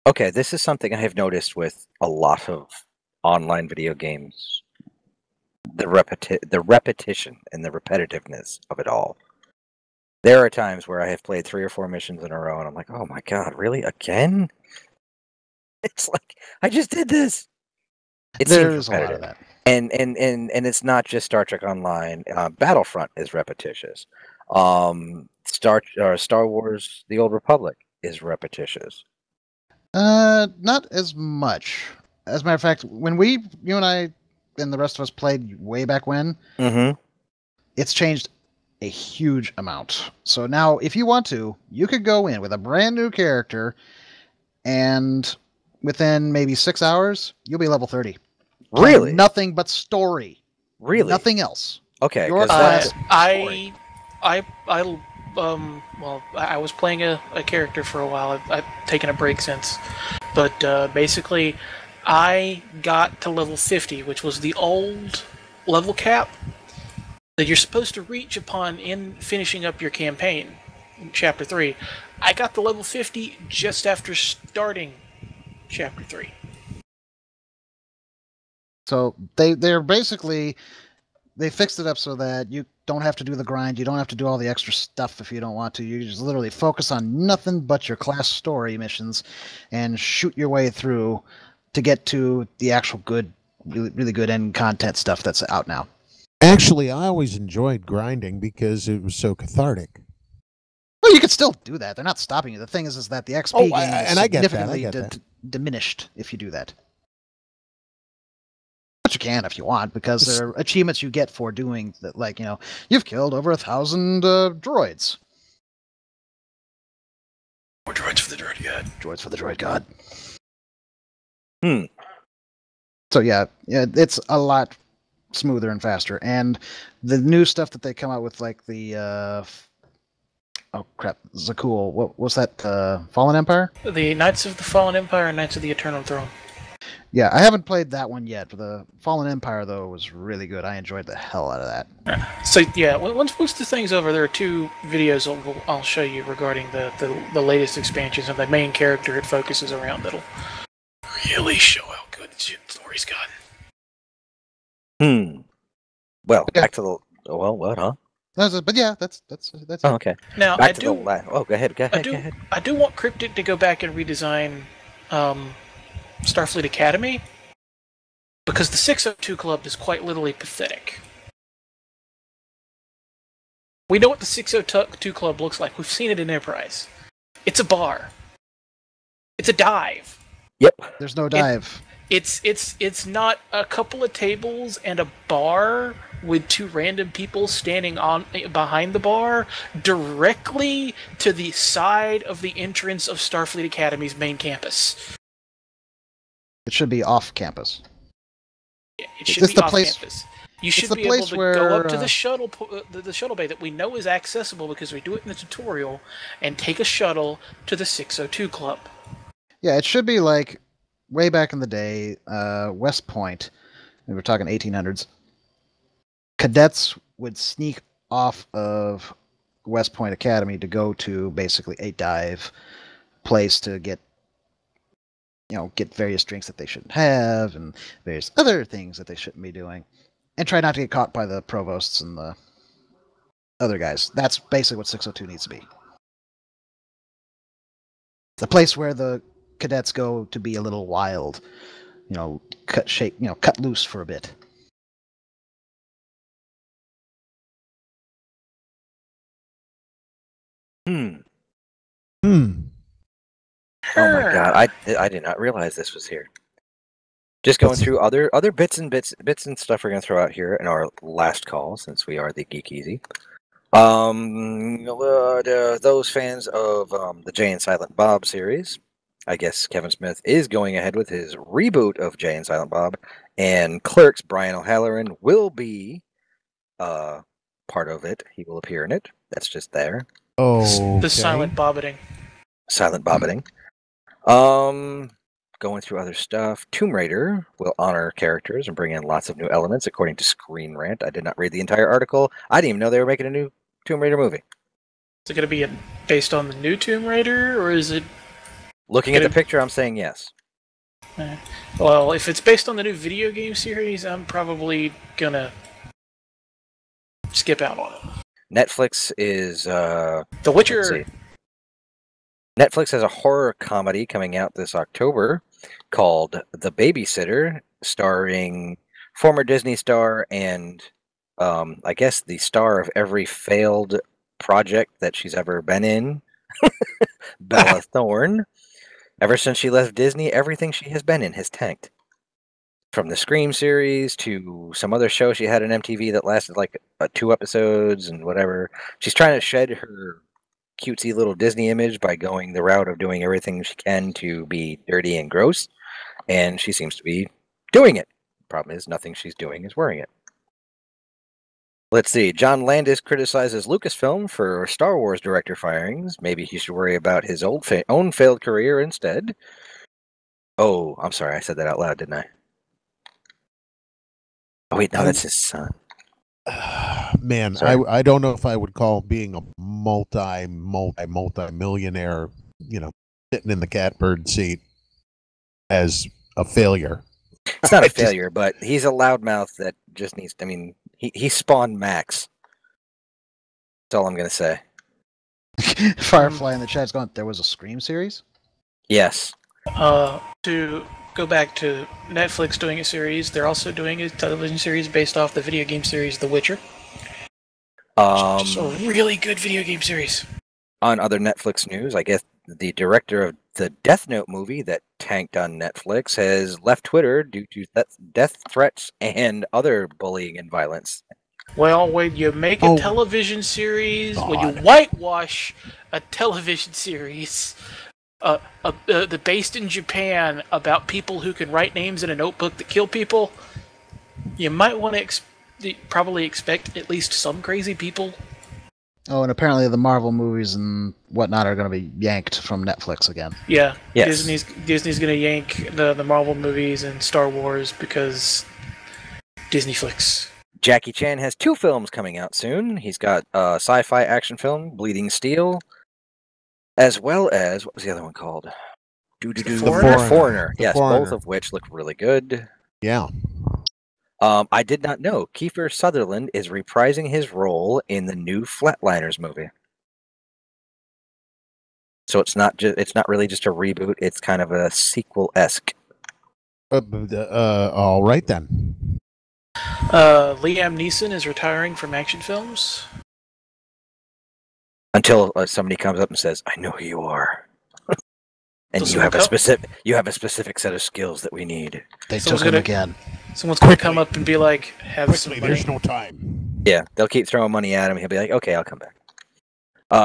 Okay, this is something I have noticed with a lot of online video games. The repetition and the repetitiveness of it all. There are times where I have played 3 or 4 missions in a row, and I'm like, "Oh my god, really? Again?" It's like I just did this. It seems There's a lot of repetitive. that. And it's not just Star Trek Online. Battlefront is repetitious. Star Wars: The Old Republic is repetitious. Not as much. As a matter of fact, when you and I, and the rest of us played way back when, Mm-hmm. it's changed a huge amount. So now, if you want to, you could go in with a brand new character, and within maybe 6 hours, you'll be level 30. Playing Really? nothing but story. Really? Nothing else. Okay. Your 'cause that's story. I was playing a character for a while. I've taken a break since, but basically, I got to level 50, which was the old level cap that you're supposed to reach upon in finishing up your campaign, in Chapter 3. I got to level 50 just after starting Chapter 3. So they're basically, they fixed it up so that you don't have to do the grind. You don't have to do all the extra stuff if you don't want to. You just literally focus on nothing but your class story missions and shoot your way through to get to the actual good, really, really good end content stuff that's out now. Actually, I always enjoyed grinding because it was so cathartic. Well, you could still do that. They're not stopping you. The thing is that the XP Oh, gain is and I get that, significantly diminished if you do that. But you can if you want, because there are achievements you get for doing that. Like, you've killed over 1,000 droids. More droids for the droid god. Droids for the droid god. Hmm. So yeah, it's a lot smoother and faster. And the new stuff that they come out with, like the oh crap, Zakul. What was that? Fallen Empire? The Knights of the Fallen Empire and Knights of the Eternal Throne. Yeah, I haven't played that one yet, but the Fallen Empire though was really good. I enjoyed the hell out of that. So yeah, once the thing's over, there are 2 videos I'll show you regarding the latest expansions, and the main character it focuses around that'll really show how good the story's gotten. Well, Yeah. back to the what, huh? But yeah, that's it. Oh, okay. Now Back to the go ahead. Go ahead. I do want Cryptic to go back and redesign Starfleet Academy, because the 602 Club is quite literally pathetic. We know what the 602 Club looks like. We've seen it in Enterprise. It's a bar. It's a dive. Yep. There's no dive. It's not a couple of tables and a bar with 2 random people standing behind the bar directly to the side of the entrance of Starfleet Academy's main campus. It should be off campus. Yeah, it should be off campus. You should be able to go up to the shuttle bay that we know is accessible because we do it in the tutorial, and take a shuttle to the 602 Club. Yeah, it should be like way back in the day, West Point. We were talking 1800s. Cadets would sneak off of West Point Academy to go to basically a dive place to get various drinks that they shouldn't have and various other things that they shouldn't be doing, and try not to get caught by the provosts and the other guys. That's basically what 602 needs to be. The place where the cadets go to be a little wild, cut loose for a bit. Oh my god, I did not realize this was here. Just going through other bits and stuff we're going to throw out here in our last call, since we are the Geek EZ. Those fans of the Jay and Silent Bob series, I guess Kevin Smith is going ahead with his reboot of Jay and Silent Bob, and Clerks Brian O'Halloran will be part of it. He will appear in it. That's just there. Oh, the silent bobbiting. Silent bobbiting. Going through other stuff. Tomb Raider will honor characters and bring in lots of new elements, according to Screen Rant. I did not read the entire article. I didn't even know they were making a new Tomb Raider movie. Is it going to be based on the new Tomb Raider, or is it... Looking at the picture, I'm saying yes. Well, if it's based on the new video game series, I'm probably going to skip out on it. Netflix is... The Witcher... Netflix has a horror comedy coming out this October called The Babysitter, starring former Disney star and I guess the star of every failed project that she's ever been in, Bella Thorne. Ever since she left Disney, everything she has been in has tanked. From the Scream series to some other show she had on MTV that lasted like 2 episodes and whatever. She's trying to shed her cutesy little Disney image by going the route of doing everything she can to be dirty and gross, and she seems to be doing it. Problem is, nothing she's doing is wearing it. Let's see. John Landis criticizes Lucasfilm for Star Wars director firings. Maybe he should worry about his own failed career instead. Oh, I'm sorry. I said that out loud, didn't I? Oh, wait. No, that's his son. Man, I don't know if I would call being a multi-millionaire, sitting in the catbird seat as a failure. It's not a failure, but he's a loudmouth that just needs... I mean, he spawned Max. That's all I'm going to say. Firefly in the chat's going, there was a Scream series? Yes. To go back to Netflix doing a series, they're also doing a television series based off the video game series The Witcher. Just a really good video game series. On other Netflix news, I guess the director of the Death Note movie that tanked on Netflix has left Twitter due to death threats and other bullying and violence. Well, when you make a television series, when you whitewash a television series based in Japan about people who can write names in a notebook that kill people, you might want to probably expect at least some crazy people Oh, and apparently the Marvel movies and whatnot are going to be yanked from Netflix again. Yeah, Yes. Disney's gonna yank the Marvel movies and Star Wars because Disney Flicks. Jackie Chan has 2 films coming out soon. He's got a sci-fi action film, Bleeding Steel, as well as, what was the other one called? Foreigner. Yes, both of which look really good. Yeah. I did not know Kiefer Sutherland is reprising his role in the new Flatliners movie. So it's not really just a reboot. It's kind of a sequel-esque. All right then. Liam Neeson is retiring from action films. Until somebody comes up and says, "I know who you are," and you have a specific set of skills that we need. They took him again. Someone's going to come up and be like, "Have some money." There's no time. Yeah, they'll keep throwing money at him. He'll be like, "Okay, I'll come back."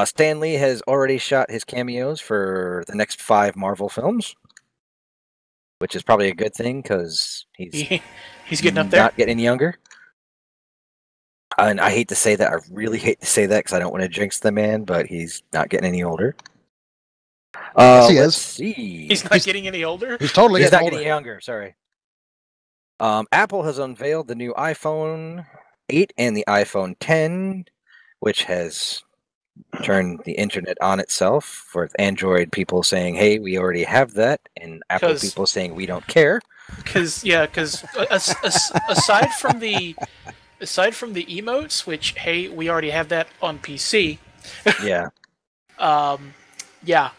Stan Lee has already shot his cameos for the next 5 Marvel films, which is probably a good thing because he's getting up there, not getting any younger. And I hate to say that. I really hate to say that because I don't want to jinx the man, but he's not getting any older. Yes, he let's is. see. He's not getting any older. He's totally He's not getting getting older. younger. Sorry. Apple has unveiled the new iPhone 8 and the iPhone 10, which has turned the internet on itself for Android people saying, "Hey, we already have that," and Apple people saying, "We don't care." Because aside from the emotes, which, hey, we already have that on PC. Yeah. Yeah.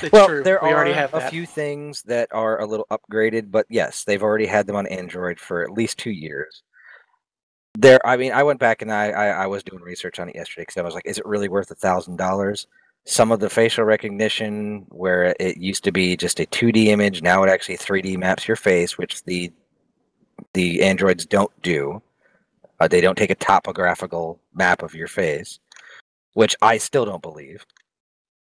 It's Well, true. there we already are have a that. few things that are a little upgraded, but yes, they've already had them on Android for at least 2 years. I went back and I was doing research on it yesterday because I was like, is it really worth $1,000? Some of the facial recognition, where it used to be just a 2D image, now it actually 3D maps your face, which the Androids don't do. They don't take a topographical map of your face, which I still don't believe.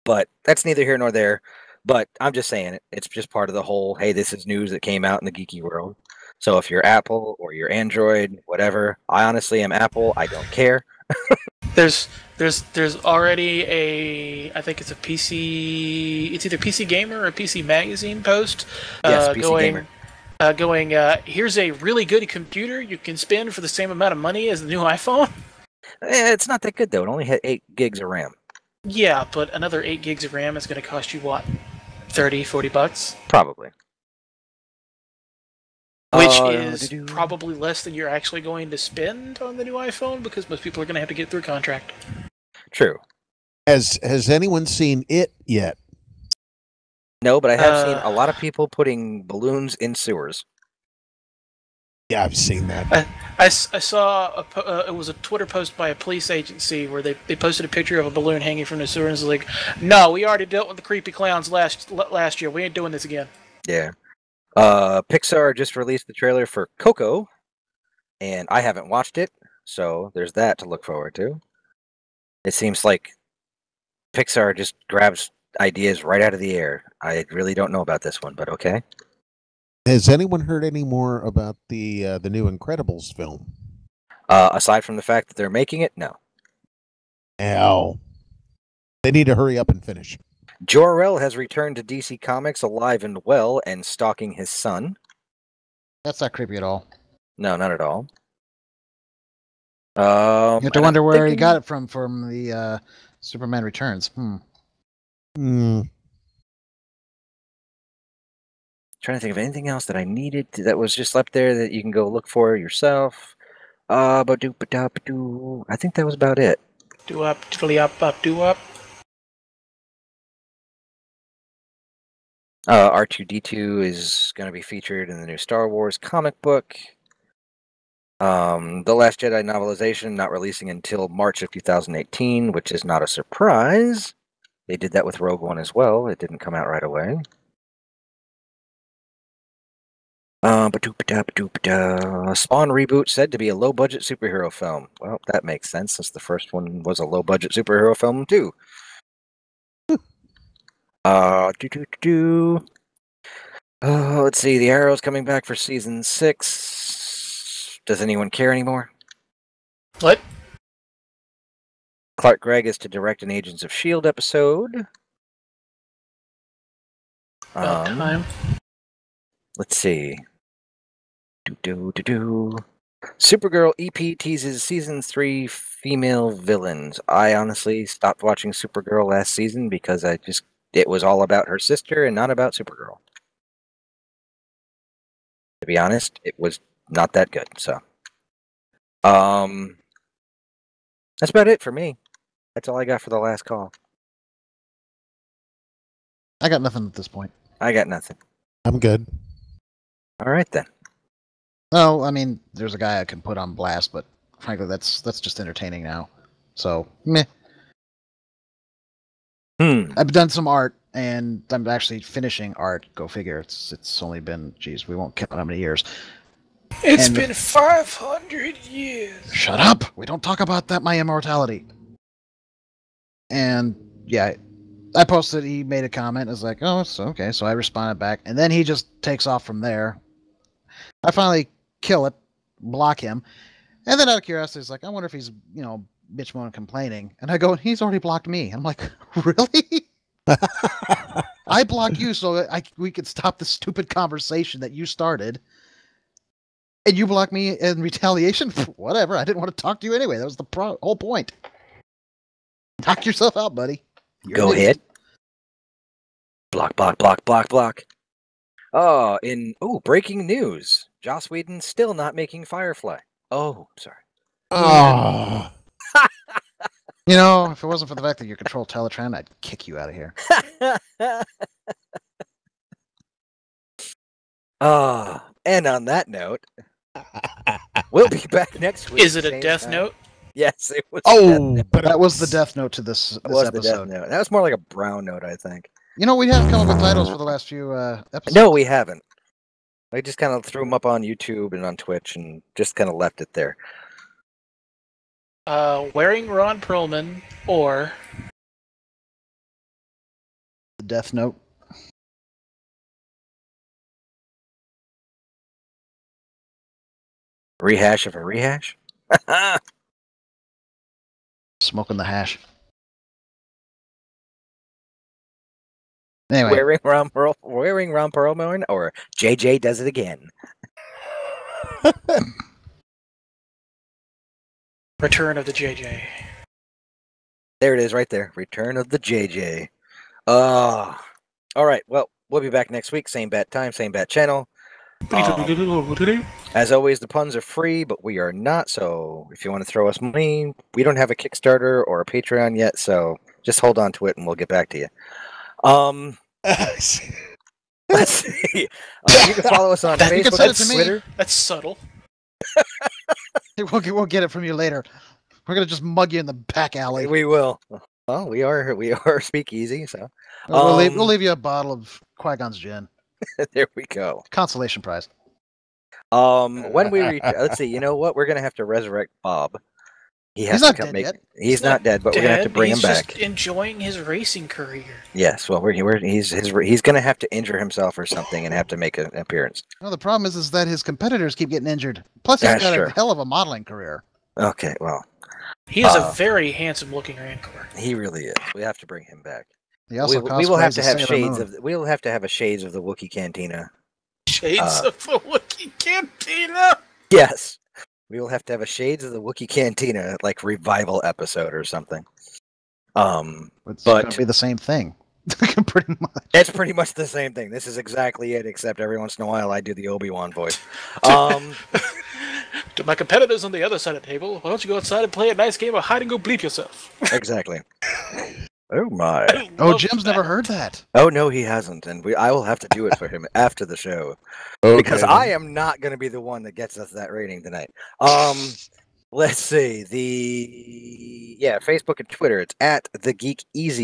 But that's neither here nor there. But I'm just saying it. It's just part of the whole, hey, this is news that came out in the geeky world. So if you're Apple or you're Android, whatever, I honestly am Apple. I don't care. There's already I think it's a PC. It's either PC Gamer or PC Magazine post. Yes, PC Gamer. Here's a really good computer you can spend for the same amount of money as the new iPhone. It's not that good though. It only had 8 gigs of RAM. Yeah, but another 8 gigs of RAM is going to cost you what? $30-$40? Probably. Which is probably less than you're actually going to spend on the new iPhone because most people are going to have to get through a contract. True. Has anyone seen it yet? No, but I have seen a lot of people putting balloons in sewers. Yeah, I've seen that. I saw it was a Twitter post by a police agency where they posted a picture of a balloon hanging from the sewer and it's like, no, we already dealt with the creepy clowns last year. We ain't doing this again. Yeah. Pixar just released the trailer for Coco, and I haven't watched it, so there's that to look forward to. It seems like Pixar just grabs ideas right out of the air. I really don't know about this one, but okay. Has anyone heard any more about the new Incredibles film? Aside from the fact that they're making it, no. Hell, they need to hurry up and finish. Jor-El has returned to DC Comics alive and well and stalking his son. That's not creepy at all. No, not at all. You have to wonder where he got it from the Superman Returns. Trying to think of anything else that I needed that was just left there that you can go look for yourself. I think that was about it. Do up, diddly up, do up. R2-D2 is going to be featured in the new Star Wars comic book. The Last Jedi novelization not releasing until March of 2018, which is not a surprise. They did that with Rogue One as well. It didn't come out right away. Spawn reboot said to be a low-budget superhero film. Well, that makes sense since the first one was a low-budget superhero film too. Let's see. The Arrow's coming back for season 6. Does anyone care anymore? What? Clark Gregg is to direct an Agents of S.H.I.E.L.D. episode. About time. Let's see. Supergirl EP teases season 3 female villains. I honestly stopped watching Supergirl last season because it was all about her sister and not about Supergirl. To be honest, it was not that good. So, that's about it for me. That's all I got for the last call. I got nothing at this point. I got nothing. I'm good. All right then. Oh, I mean, there's a guy I can put on blast, but frankly, that's just entertaining now. So, meh. I've done some art, and I'm actually finishing art. Go figure. It's only been, geez, we won't count how many years. It's been 500 years. Shut up! We don't talk about that. My immortality. And yeah, I posted. He made a comment. It's like, oh, it's okay. So I responded back, and then he just takes off from there. I finally kill it, block him, and then out of curiosity, it's like, I wonder if he's, bitch moaning, complaining. And I go, he's already blocked me. I'm like, really? I block you so we could stop the stupid conversation that you started, and you block me in retaliation? Whatever. I didn't want to talk to you anyway. That was the whole point. Knock yourself out, buddy. Go ahead. Block. Breaking news. Joss Whedon still not making Firefly. Oh, sorry. Oh. If it wasn't for the fact that you control Teletran, I'd kick you out of here. And on that note, we'll be back next week. Is it a death note? Yes, it was. But that was the death note to this was episode. The death note. That was more like a brown note, I think. We haven't come up with titles for the last few episodes. No, we haven't. I just kind of threw them up on YouTube and on Twitch and just kind of left it there. Wearing Ron Perlman or the death note. Rehash of a rehash? Smoking the hash. Anyway. Wearing Ron Perlman or JJ does it again. Return of the JJ. There it is right there. Return of the JJ. All right. Well, we'll be back next week. Same bat time, same bat channel. As always, the puns are free, but we are not. So if you want to throw us money, we don't have a Kickstarter or a Patreon yet. So just hold on to it and we'll get back to you. Let's see. You can follow us on Facebook and Twitter. That's subtle. We'll get it from you later. We're gonna just mug you in the back alley. We will. Well, we are Speakeasy, so we'll leave you a bottle of Qui-Gon's gin. There we go. Consolation prize. When we reach, let's see. You know what? We're gonna have to reresurrect Bob. He's not dead yet. He's not dead, but we're gonna have to bring him back. He's just enjoying his racing career. Yes, well, he's gonna have to injure himself or something and have to make an appearance. No, the problem is that his competitors keep getting injured. Plus, he's got a hell of a modeling career. Okay, well, he is a very handsome-looking Rancor. He really is. We have to bring him back. He also we will have to have shades of. We'll have to have a Shades of the Wookiee Cantina. Shades of the Wookiee Cantina. Yes. We will have to have a Shades of the Wookiee Cantina, like revival episode or something. It's going to be the same thing. Pretty much. It's pretty much the same thing. This is exactly it, except every once in a while I do the Obi-Wan voice. To my competitors on the other side of the table, why don't you go outside and play a nice game of hide and go bleep yourself? Exactly. Oh my! Oh, Jim's never heard that. Oh no, he hasn't, and I will have to do it for him after the show because I am not going to be the one that gets us that rating tonight. Let's see Facebook and Twitter. It's at the Geek EZ.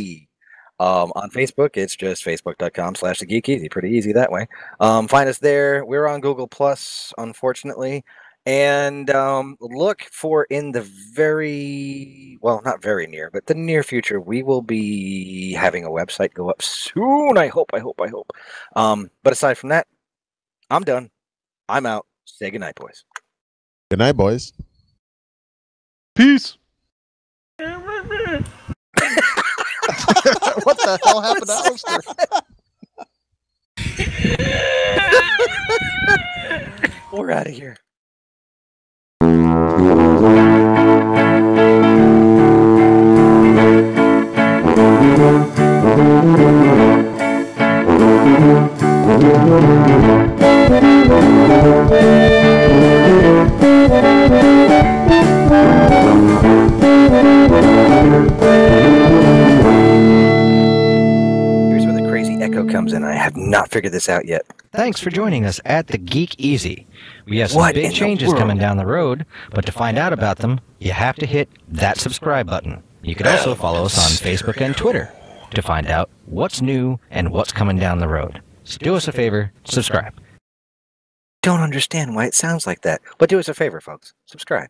On Facebook, it's just facebook.com/the Geek EZ. Pretty easy that way. Find us there. We're on Google Plus, unfortunately. And look for in the not very near, but the near future, we will be having a website go up soon. I hope. But aside from that, I'm done. I'm out. Say goodnight, boys. Good night, boys. Peace. What the hell happened to Alistair? We're out of here. Here's where the crazy echo comes in. I have not figured this out yet. Thanks for joining us at the Geek EZ. We have some big changes coming down the road, but to find out about them, you have to hit that subscribe button. You can also follow us on Facebook and Twitter to find out what's new and what's coming down the road. So do us a favor, subscribe. Don't understand why it sounds like that, but do us a favor, folks. Subscribe.